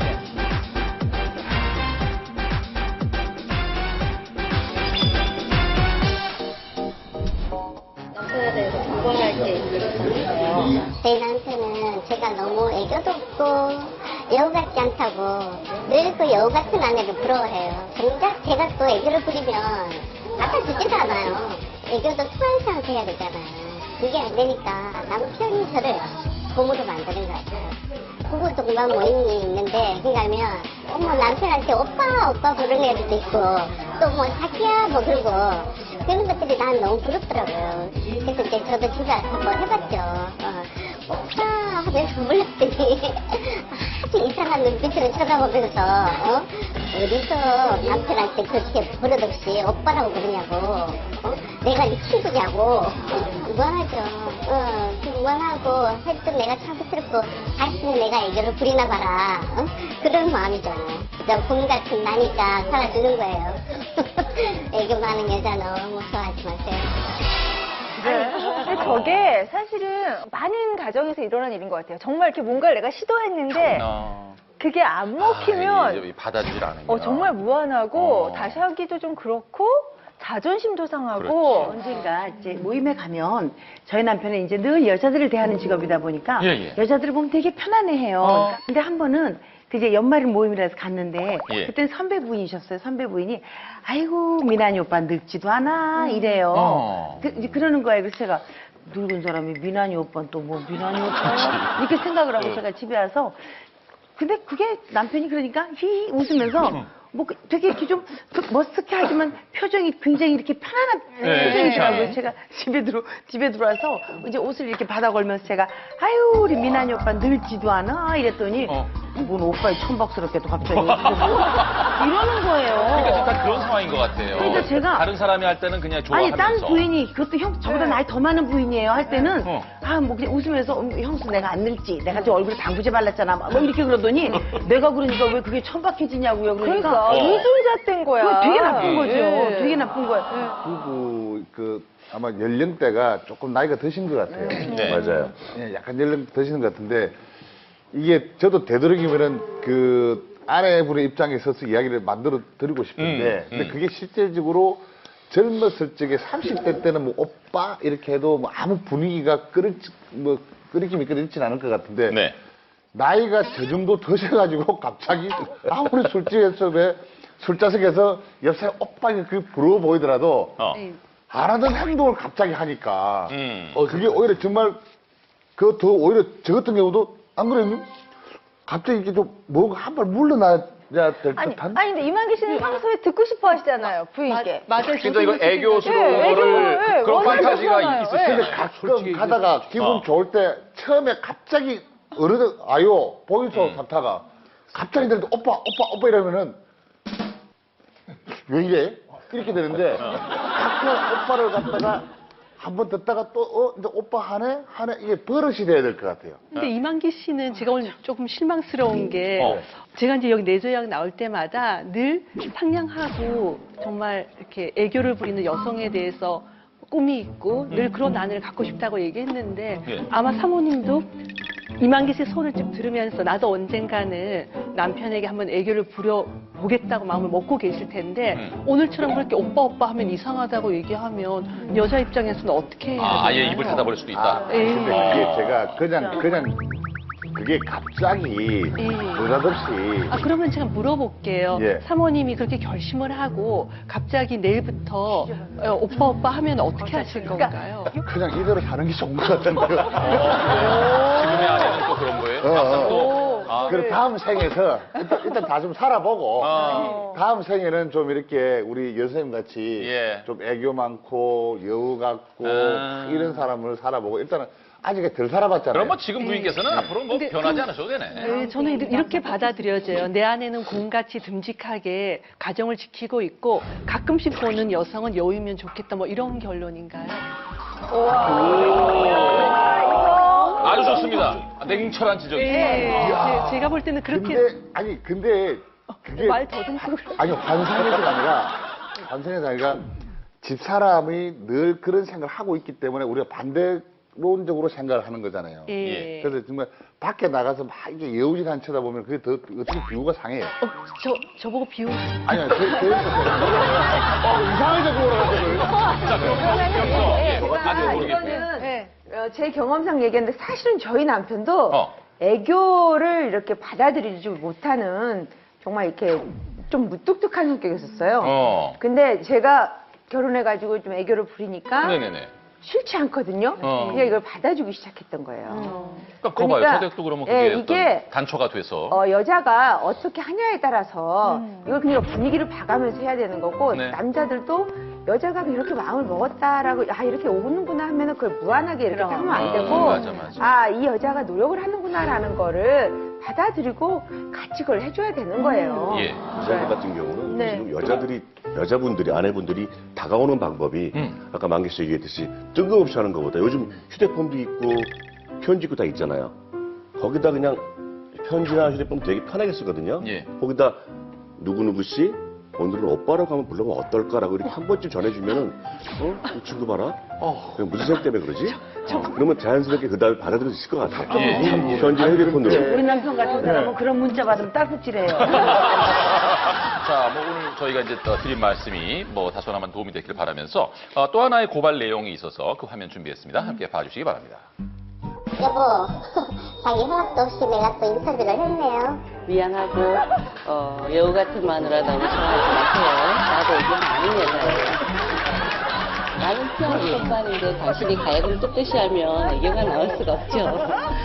남편에 대해서 고발할 게 있으세요? 제 남편은 제가 너무 애교도 없고 여우 같지 않다고 늘 그 여우 같은 아내를 부러워해요. 정작 제가 또 애교를 부리면 맡아주지도 않아요. 애교도 투하해서 해야 되잖아요. 그게 안 되니까 남편이 저를 고모로 만드는 것 같아요. 부부 동반 모임이 있는데 거기 가면 어머 남편한테 오빠 부르는 애들도 있고 또 뭐 자기야 뭐 그러고 그런 것들이 난 너무 부럽더라고요. 그래서 이제 저도 집에 와서 한번 해봤죠. 오빠 하면서 불렀더니 아주 이상한 눈빛으로 쳐다보면서 어디서 남편한테 그렇게 버릇없이 오빠라고 그러냐고 내가 네 친구냐고 무한하죠. 무한하고 하여튼 내가 참스럽고 다시는 내가 애교를 부리나 봐라 그런 마음이잖아요. 곰 같은 나니까 살아주는 거예요. 애교 많은 여자 너무 좋아하지 마세요. 근데 저게 사실은 많은 가정에서 일어나는 일인 것 같아요. 정말 이렇게 뭔가를 내가 시도했는데 그게 안 먹히면 받아주질 않으면 정말 무안하고 다시 하기도 좀 그렇고 자존심도 상하고 언젠가 이제 모임에 가면 저희 남편은 이제 늘 여자들을 대하는 직업이다 보니까 여자들을 보면 되게 편안해해요. 근데 한 번은 그 이제 연말 모임이라서 갔는데 그때는 선배 부인이셨어요. 선배 부인이 아이고 미나니 오빠 늙지도 않아 이래요. 그러는 거예요. 그래서 제가 늙은 사람이 미나니 오빠는 또 뭐 미나니 오빠야 이렇게 생각을 하고 제가 집에 와서 근데 그게 남편이 그러니까 휘 웃으면서 뭐 되게 이렇게 좀 머쓱해 하지만 표정이 굉장히 이렇게 편안한 표정이더라고요. 제가 집에 들어와서 이제 옷을 이렇게 받아 걸면서 제가 아유 우리 미나니 오빠 늙지도 않아 이랬더니 뭔 오빠의 천박스럽게도 갑자기 이러는 거예요. 그러니까 다 그런 상황인 것 같아요. 그러니까 제가 다른 사람이 할 때는 그냥 좋아하면서. 아니 딴 부인이 그것도 형 저보다 나이 더 많은 부인이에요 할 때는 아 뭐 그냥 웃으면서 형수 내가 안 늙지 내가 저 얼굴에 당부제 발랐잖아 뭐 이렇게 그러더니 내가 그러니까 왜 그게 천박해지냐고요. 그러니까 이순잣된 거야. 그거 되게 나쁜 거죠. 되게 나쁜 거야. 부부 아마 연령대가 조금 나이가 드신 것 같아요. 네. 맞아요. 예, 약간 연령 드시는 것 같은데 이게 저도 되도록이면은 아내분의 입장에 서서 이야기를 만들어 드리고 싶은데 근데 그게 실제적으로 젊었을 적에 30대 때는 뭐 오빠 이렇게 해도 뭐 아무 분위기가 끓이김이 끓이진 않을 것 같은데 네. 나이가 저 정도 드셔가지고 갑자기 아무리 술자석에서 옆에 오빠가 그게 부러워 보이더라도 안 하던 행동을 갑자기 하니까 그게 오히려 정말 더 오히려 저 같은 경우도 안 그래요? 갑자기 이렇게 좀 뭔가 한 발 물러나야 될 듯한? 아니 근데 이만기 씨는 평소에 듣고 싶어 하시잖아요 부인께. 맞아요. 진짜 이거 애교스러워를 그런 판타지가 있으시죠. 근데 가끔 가다가 기분 좋을 때 처음에 갑자기 어른들 아요 보이소 사타가 갑자기 들는데 오빠 이러면은 왜 이래? 이렇게 되는데 가끔 오빠를 갖다가 한번 듣다가 또 이제 오빠 하네 이게 버릇이 돼야 될 것 같아요. 근데 이만기 씨는 제가 오늘 조금 실망스러운 게 제가 이제 여기 내조약 나올 때마다 늘 상냥하고 정말 이렇게 애교를 부리는 여성에 대해서 꿈이 있고 늘 그런 아내를 갖고 싶다고 얘기했는데 아마 사모님도 이만기 씨 손을 쭉 들으면서 나도 언젠가는 남편에게 한번 애교를 부려보겠다고 마음을 먹고 계실 텐데 오늘처럼 그렇게 오빠 하면 이상하다고 얘기하면 여자 입장에서는 어떻게 해야 되나요? 아예 입을 닫아버릴 수도 있다. 근데 그게 제가 그냥 그게 갑자기 느닷없이 그러면 제가 물어볼게요. 사모님이 그렇게 결심을 하고 갑자기 내일부터 오빠 하면 어떻게 하실 건가요? 그냥 이대로 사는 게 좋은 것 같은데요. 지금의 아내는 또 그런 거예요? 그리고 다음 생에서 일단 다 좀 살아보고 다음 생에는 좀 이렇게 우리 여선생님 같이 좀 애교 많고 여우 같고 이런 사람을 살아보고 일단은 아직 덜 살아봤잖아요. 그럼 뭐 지금 부인께서는 앞으로 뭐 변하지 않으셔도 되네. 네, 저는 이렇게 받아들여져요. 내 아내는 곰같이 듬직하게 가정을 지키고 있고 가끔씩 보는 여성은 여우이면 좋겠다 뭐 이런 결론인가요? 아주 좋습니다. 냉철한 지적이에요. 제가 볼 때는 그렇게. 근데 그게 말 더듬고. 아니요 반성해서 아니라 집사람이 늘 그런 생각을 하고 있기 때문에 우리가 반대론적으로 생각을 하는 거잖아요. 그래서 정말 밖에 나가서 막 이게 여우짓한 쳐다보면 그게 더 어떻게 비유가 상해요. 저보고 비유. 아니요, 이상하게 그러면은 이거는 제 경험상 얘기했는데 사실은 저희 남편도 애교를 이렇게 받아들이지 못하는 정말 이렇게 좀 무뚝뚝한 성격이었어요. 근데 제가 결혼해가지고 좀 애교를 부리니까 싫지 않거든요. 그냥 이걸 받아주기 시작했던 거예요. 그러니까 봐요. 저댁도 그러면 그게 이게 단초가 돼서. 여자가 어떻게 하냐에 따라서 이걸 그냥 분위기를 봐가면서 해야 되는 거고 남자들도 여자가 이렇게 마음을 먹었다라고 이렇게 오는구나 하면은 그걸 무한하게 이렇게 하면 안 되고 이 여자가 노력을 하는구나라는 거를 받아들이고 같이 그걸 해줘야 되는 거예요. 여자들 같은 경우는 지금 여자분들이 아내분들이 다가오는 방법이 아까 만기 씨 얘기했듯이 뜬금없이 하는 것보다 요즘 휴대폰도 있고 편지도 다 있잖아요. 거기다 그냥 편지나 휴대폰 되게 편하게 쓰거든요. 거기다 누구누구 씨 오늘은 오빠라고 하면 불러면 어떨까라고 이렇게 한 번쯤 전해주면은 이 친구 봐라. 그냥 무슨 생각 때문에 그러지? 그러면 자연스럽게 그 다음에 받아들일 수 있을 것 같아요. 편지나 휴대폰으로. 우리 남편 같은 사람은 그런 문자 받으면 딸꾹질해요. 자, 뭐 오늘 저희가 이제 드린 말씀이 뭐 다소나마 도움이 됐길 바라면서 또 하나의 고발 내용이 있어서 그 화면 준비했습니다. 함께 봐주시기 바랍니다. 여보, 자기 허락도 없이 내가 또 인터뷰를 했네요. 미안하고 여우 같은 마누라 너무 좋아하지 마세요. 나도 이게 많은 여자예요. 나는 피아노 선반인데 당신이 가야금 뚝뚝이 하면 애교가 나올 수가 없죠.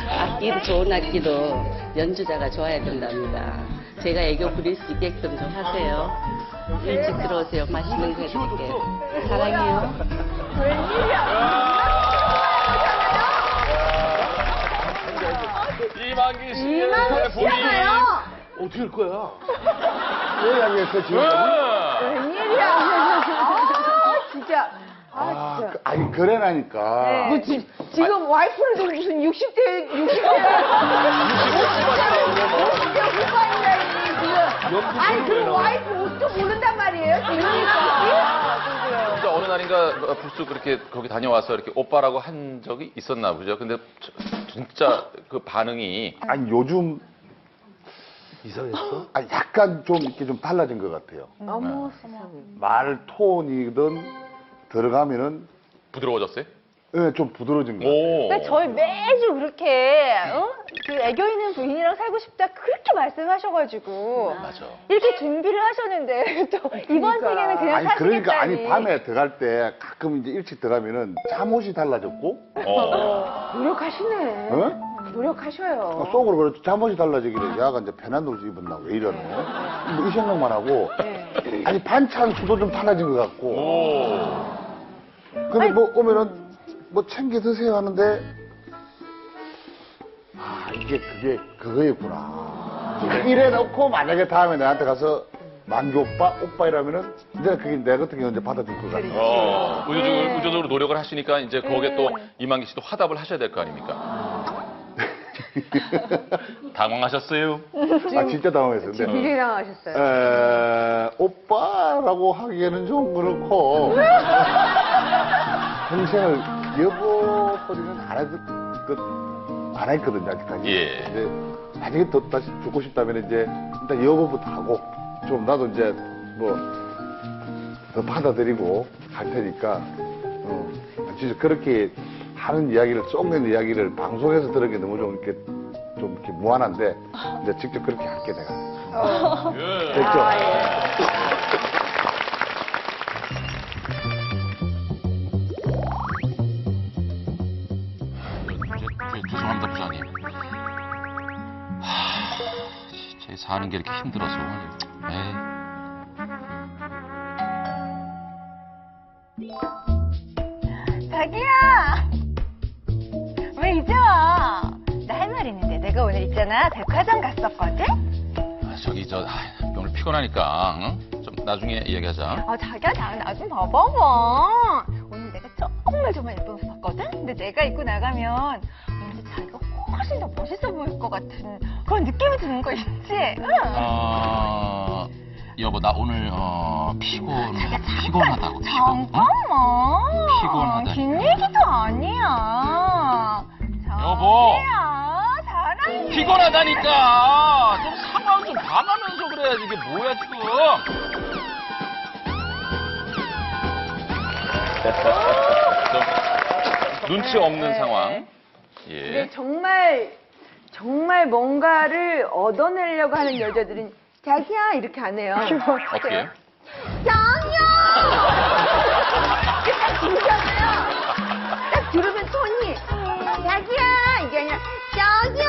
악기도 좋은 악기도 연주자가 좋아야 된답니다. 제가 애교 부릴 수 있게끔 좀 하세요. 일찍 들어오세요. 맛있는 거 해드릴게요. 사랑해요. 이만기 씨의 본인. 어떻게 할 거야? 왜 이야기했어, 지금? 웬일이야. 진짜. 진짜. 아니, 그래라니까. 네. 뭐 지금 와이프를 두고 무슨 60대 후반이라니 지금. 아니 그럼 와이프 옷도 모른단 말이에요 지금. 진짜 어느 날인가 불쑥 그렇게 거기 다녀와서 이렇게 오빠라고 한 적이 있었나 보죠. 근데 진짜 그 반응이 아니, 요즘 이상했어? 아니, 약간 좀 이렇게 좀 달라진 것 같아요. 어머 말 톤이든 들어가면은 부드러워졌어요? 네, 좀 부드러워진 것 같아요. 근데 저희 매주 그렇게 그 애교 있는 부인이랑 살고 싶다 그렇게 말씀하셔가지고 맞아. 이렇게 준비를 하셨는데 또 이번 생에는 그냥 아니, 사시겠다니. 그러니까, 아니, 밤에 들어갈 때 가끔 이제 일찍 들어가면은 잠옷이 달라졌고, 노력하시네. 어? 노력하셔요. 속으로 그렇지, 잠옷이 달라지길래, 야가 이제 편한 옷을 입었나, 왜 이러노? 뭐 이 생각만 하고, 아니, 반찬 수도 좀 달라진 것 같고, 근데 뭐 오면은, 뭐 챙겨 드세요 하는데, 이게 그거였구나. 이래 놓고 만약에 다음에 나한테 가서 만기 오빠 이러면은 이제 그게 내 같은 경우는 이제 받아줄 것 같아. 의존적으로 노력을 하시니까 이제 거기에 또 이만기 씨도 화답을 하셔야 될 거 아닙니까? 당황하셨어요? 아, 진짜 당황했어요. 근데, 되게 당황하셨어요. 오빠라고 하기에는 좀 그렇고, 평생을 여보 소리는 안 했거든요, 아직까지. 예. 근데 만약에 더 다시 죽고 싶다면 이제 일단 여보부터 하고, 좀 나도 이제 뭐, 더 받아들이고 할 테니까, 진짜 그렇게 하는 이야기를, 쫑낸 이야기를 방송에서 들은 게 너무 좀 이렇게 무한한데, 이제 직접 그렇게 할게, 내가. 됐죠? 죄송합니다, 부장님. 진짜 사는 게 이렇게 힘들어서. 자기야! 왜 이제 와? 나 할 말 있는데 내가 오늘 있잖아 백화점 갔었거든? 오늘 피곤하니까 좀 나중에 이야기하자. 자기야 나 좀 봐봐봐. 오늘 내가 정말 예쁜 옷 샀거든? 근데 내가 입고 나가면 왠지 자기가 훨씬 더 멋있어 보일 것 같은 그런 느낌이 드는 거 있지? 응. 여보, 나 오늘 피곤하다고. 잠깐만. 피곤하다. 긴 얘기도 아니야. 여보. 사랑해. 피곤하다니까. 좀 상황 좀 봐가면서 그래야지. 이게 뭐야 지금? 눈치 없는 상황. 예. 근데 정말 뭔가를 얻어내려고 하는 여자들은 자기야 이렇게 안 해요. 어떻게? 자기야! 딱 부르잖아요. 딱 들으면 톤이 자기야 이게 아니라 자기야!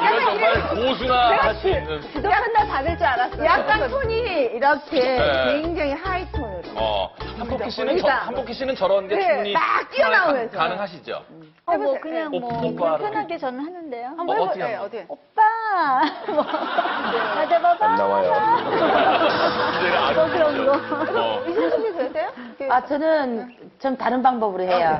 이건 정말 고수나 할 수 있는. 약간 나 받을 줄 알았어. 약간 톤이 이렇게 네. 굉장히 하이톤으로. 한복희 씨는 저런 게 네, 충분히 막 뛰어나오면서. 가능하시죠? 뭐 그냥 오빠. 편하게 저는 하는데요. 한번 어떻게 해요? 오빠. 가져봐봐. 안 나와요. 그런 거. 이순신이 되세요? 저는 좀 다른 방법으로 해요.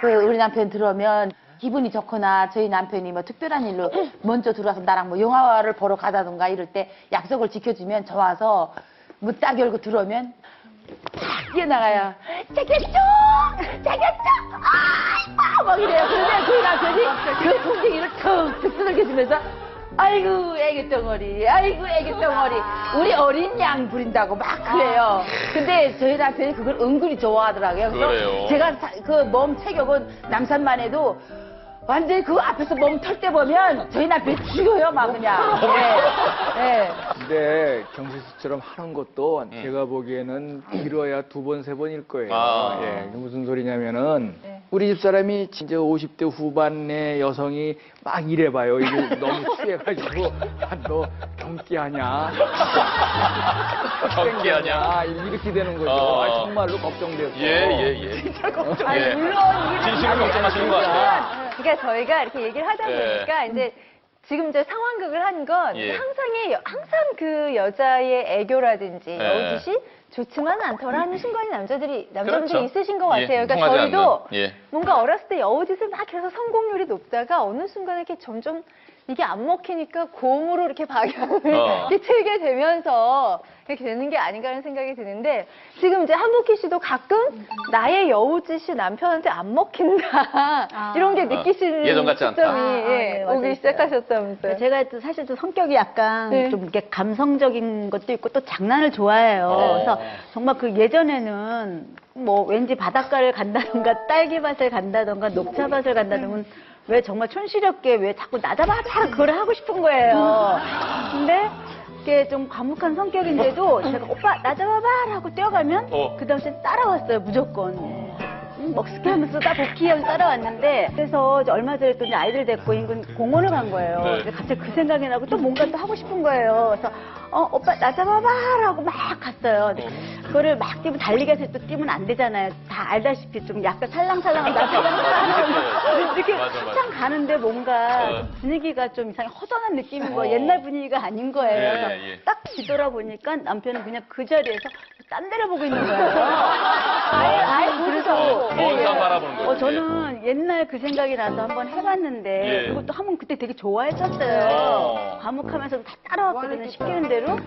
우리 남편 들어오면 기분이 좋거나 저희 남편이 뭐 특별한 일로 먼저 들어와서 나랑 뭐 영화를 보러 가다던가 이럴 때 약속을 지켜주면 저 와서 문 딱 열고 들어오면 딱 뛰어나가요. 자기야 쪽! 막 이래요. 그런데 저희 남편이 그 풍뎅이를 턱 두들겨주면서 아이고 애기 덩어리 우리 어린 양 부린다고 막 그래요. 근데 저희 남편이 그걸 은근히 좋아하더라고요. 그래서 그래요. 제가 그 몸 체격은 남산만 해도 완전히 그 앞에서 몸 털 때 보면 저희 남편이 죽여요 막 그냥. 네. 근데 경수 씨처럼 하는 것도 제가 보기에는 길어야 2번, 3번일 거예요. 아. 예, 무슨 소리냐면은 우리 집사람이 진짜 50대 후반의 여성이 막 이래봐요. 이게 너무 취해가지고, 너 경기하냐? 경기하냐? 이렇게 되는 거죠. 정말로 걱정돼서. 진짜 걱정. 예. 물론 진심으로 걱정하시는 것 같아요. 그러니까 저희가 이렇게 얘기를 하다 보니까 이제 지금 이제 상황극을 한 건 항상 그 여자의 애교라든지 여우짓이 좋지만은 않더라 하는 신관이 남자분들이 그렇죠. 있으신 것 같아요. 그러니까 통하지 저희도 않는. 뭔가 어렸을 때 여우짓을 막 해서 성공률이 높다가 어느 순간에 이렇게 점점 이게 안 먹히니까 고음으로 이렇게 방향을 이렇게 틀게 되면서 이렇게 되는 게 아닌가 하는 생각이 드는데 지금 이제 한복희 씨도 가끔 나의 여우짓이 남편한테 안 먹힌다 이런 게 느끼시는 예전 같지 않다. 시점이 네, 맞아요. 오기 시작하셨다면서요. 제가 또 사실 또 성격이 약간 좀 이렇게 감성적인 것도 있고 또 장난을 좋아해요. 그래서 정말 그 예전에는 뭐 왠지 바닷가를 간다던가 딸기밭을 간다던가 녹차밭을 간다던가 왜 정말 촌스럽게 왜 자꾸 나 잡아봐 그걸 하고 싶은 거예요. 근데 이게 좀 과묵한 성격인데도 제가 오빠 나 잡아봐라고 뛰어가면 그 다음에 따라왔어요 무조건. 먹스키 하면서 복귀 하면서 따라왔는데 그래서 이제 얼마 전에 또 이제 아이들 데리고 인근 공원을 간 거예요. 근데 갑자기 그 생각이 나고 또 뭔가 또 하고 싶은 거예요. 그래서 오빠 나 잡아봐라고 막 갔어요. 그거를 막 뛰면 달리기에서 또 뛰면 안 되잖아요. 다 알다시피 좀 약간 살랑살랑한 나 잡아봐라고 이렇게 한참 가는데 뭔가 분위기가 좀 이상하게 허전한 느낌인 거예요. 옛날 분위기가 아닌 거예요. 그래서 딱 뒤돌아보니까 남편은 그냥 그 자리에서 딴 데를 보고 있는 거예요. 아예 그래서 먼산 바라보는 거예요. 저는 옛날 그 생각이 나서 한번 해봤는데 그것도 한번 그때 되게 좋아했었어요. 과묵하면서 다 따라왔거든요. 시키는 대로.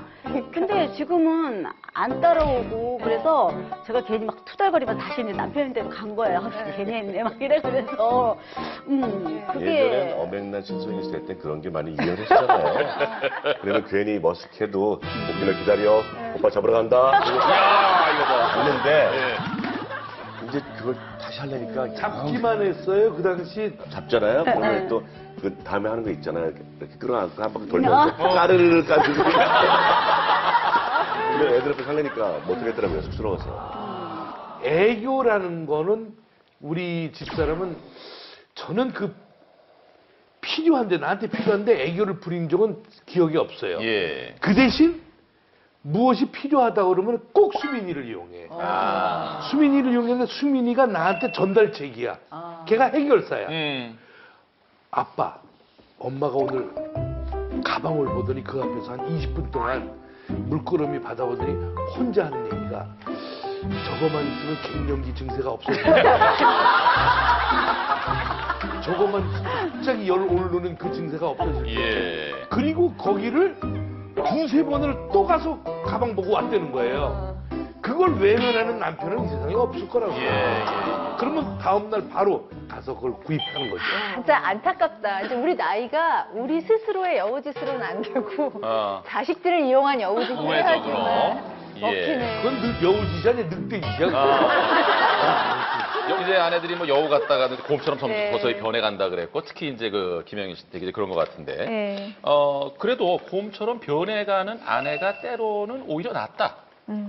근데 지금은 안 따라오고 그래서 제가 괜히 막 투덜거리면 다시 이제 남편인데로 간 거예요. 괜히 했네 막 이래 그래서 그게 예전엔 어맹난 신성이 있을 때 그런 게 많이 유행했잖아요. 그러면 괜히 머쓱해도 오기를 기다려 오빠 잡으러 간다. 했는데 이제 그걸 다시 하려니까 잡기만 했어요. 그 당시 잡잖아요. 그러면 또 그 다음에 하는 거 있잖아요. 이렇게 끌어안고 한 바퀴 돌면서 까르르 까르르. 근데 애들 앞에 하려니까 못 하겠더라고요. 쑥스러워서. 애교라는 거는 우리 집사람은 저는 그 필요한데 나한테 필요한데 애교를 부린 적은 기억이 없어요. 그 대신 무엇이 필요하다 그러면 꼭 수민이를 이용해. 수민이를 이용했는데 수민이가 나한테 전달책이야. 걔가 해결사야. 아빠, 엄마가 오늘 가방을 보더니 그 앞에서 한 20분 동안 물끄러미 받아보더니 혼자 하는 얘기가 저거만 있으면 갱년기 증세가 없어진다. 저거만 있으면 갑자기 열 오르는 그 증세가 없어진다. 그리고 거기를 두세 번을 또 가서 가방 보고 왔다는 거예요. 그걸 외면하는 남편은 이 세상에 없을 거라고. 그러면 다음날 바로 가서 그걸 구입하는 거죠. 진짜 안타깝다. 이제 우리 나이가 우리 스스로의 여우짓으로는 안 되고 자식들을 이용한 여우짓을 해야지만 먹히네. 그건 여우짓이 아니라 늑대짓이야. 이제 아내들이 뭐 여우 갔다가 곰처럼 서서히 변해간다 그랬고 특히 이제 그 김영희 씨 되게 그런 것 같은데 그래도 곰처럼 변해가는 아내가 때로는 오히려 낫다.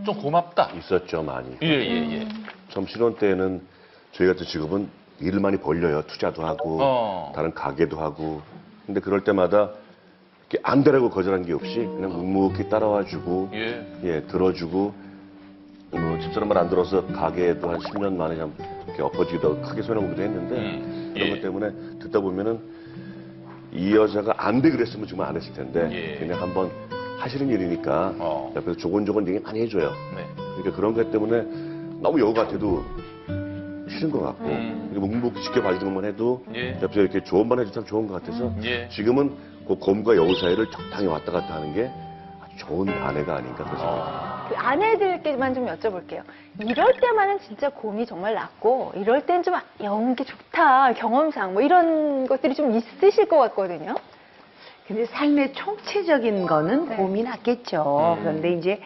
좀 고맙다. 있었죠, 많이. 좀 신혼 때는 저희 같은 직업은 일을 많이 벌려요. 투자도 하고, 다른 가게도 하고. 근데 그럴 때마다 이렇게 안 되라고 거절한 게 없이 그냥 묵묵히 따라와주고, 들어주고, 뭐 집사람 말 안 들어서 가게에도 한 10년 만에 좀 이렇게 엎어지기도 하고 크게 손해보기도 했는데, 그런 것 때문에 듣다 보면은 이 여자가 안 돼 그랬으면 정말 안 했을 텐데, 그냥 한번 하시는 일이니까 옆에서 조곤조곤 얘기 많이 해줘요. 그러니까 그런 것 때문에 너무 여우 같아도 싫은 것 같고 묵묵히 지켜봐주는 것만 해도 옆에서 이렇게 조언만 해도 참 좋은 것 같아서 지금은 그 곰과 여우 사이를 적당히 왔다 갔다 하는 게 아주 좋은 아내가 아닌가 그렇습니다. 그 아내들께만 좀 여쭤볼게요. 이럴 때만은 진짜 곰이 정말 낫고 이럴 땐 좀 여우는 좋다 경험상 뭐 이런 것들이 좀 있으실 것 같거든요. 근데 삶의 총체적인 거는 곰이 낫겠죠. 그런데 이제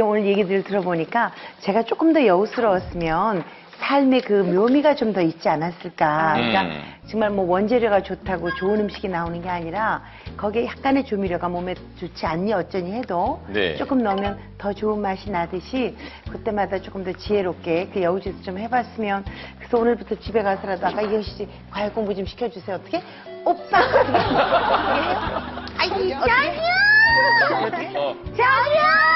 오늘 얘기들 들어보니까 제가 조금 더 여우스러웠으면 삶의 그 묘미가 좀 더 있지 않았을까. 그러니까 정말 뭐 원재료가 좋다고 좋은 음식이 나오는 게 아니라 거기에 약간의 조미료가 몸에 좋지 않니 어쩌니 해도 네. 조금 넣으면 더 좋은 맛이 나듯이 그때마다 조금 더 지혜롭게 그 여우짓을 좀 해봤으면. 그래서 오늘부터 집에 가서라도 아까 이현 씨 과외 공부 좀 시켜주세요. 어떻게? 오빠! 아이, 짱이야! 짱이야!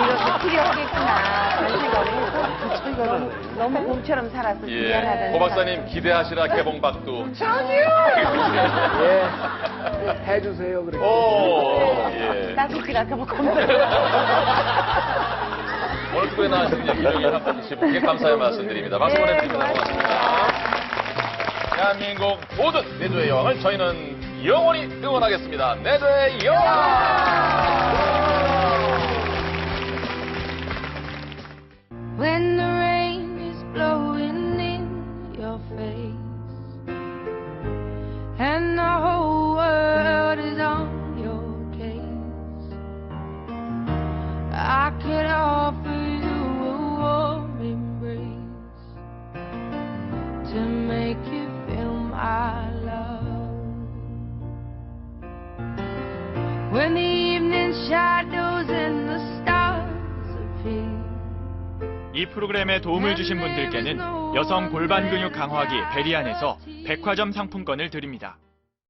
이렇게 필요하겠구나. 그런 생각으로 너무 곰처럼 살아서 미안하다는 고 박사님 기대하시라 개봉박두. 짱이야! 예. 해주세요, 그렇게. 예. 따뜻히 갈까 봐 겁나. 오늘 특별히 나와주신 김정희 한분께 감사의 말씀드립니다. 박수 보내드립니다. 고맙습니다. 대한민국 모든 내조의 여왕을 저희는 영원히 응원하겠습니다. 내조의 여왕! When the rain is blowing in your face and the whole world is on your case, I could offer you a warm embrace to make you feel my love. When the evening shadows and the stars appear, 이 프로그램에 도움을 주신 분들께는 여성 골반 근육 강화기 베리안에서 백화점 상품권을 드립니다.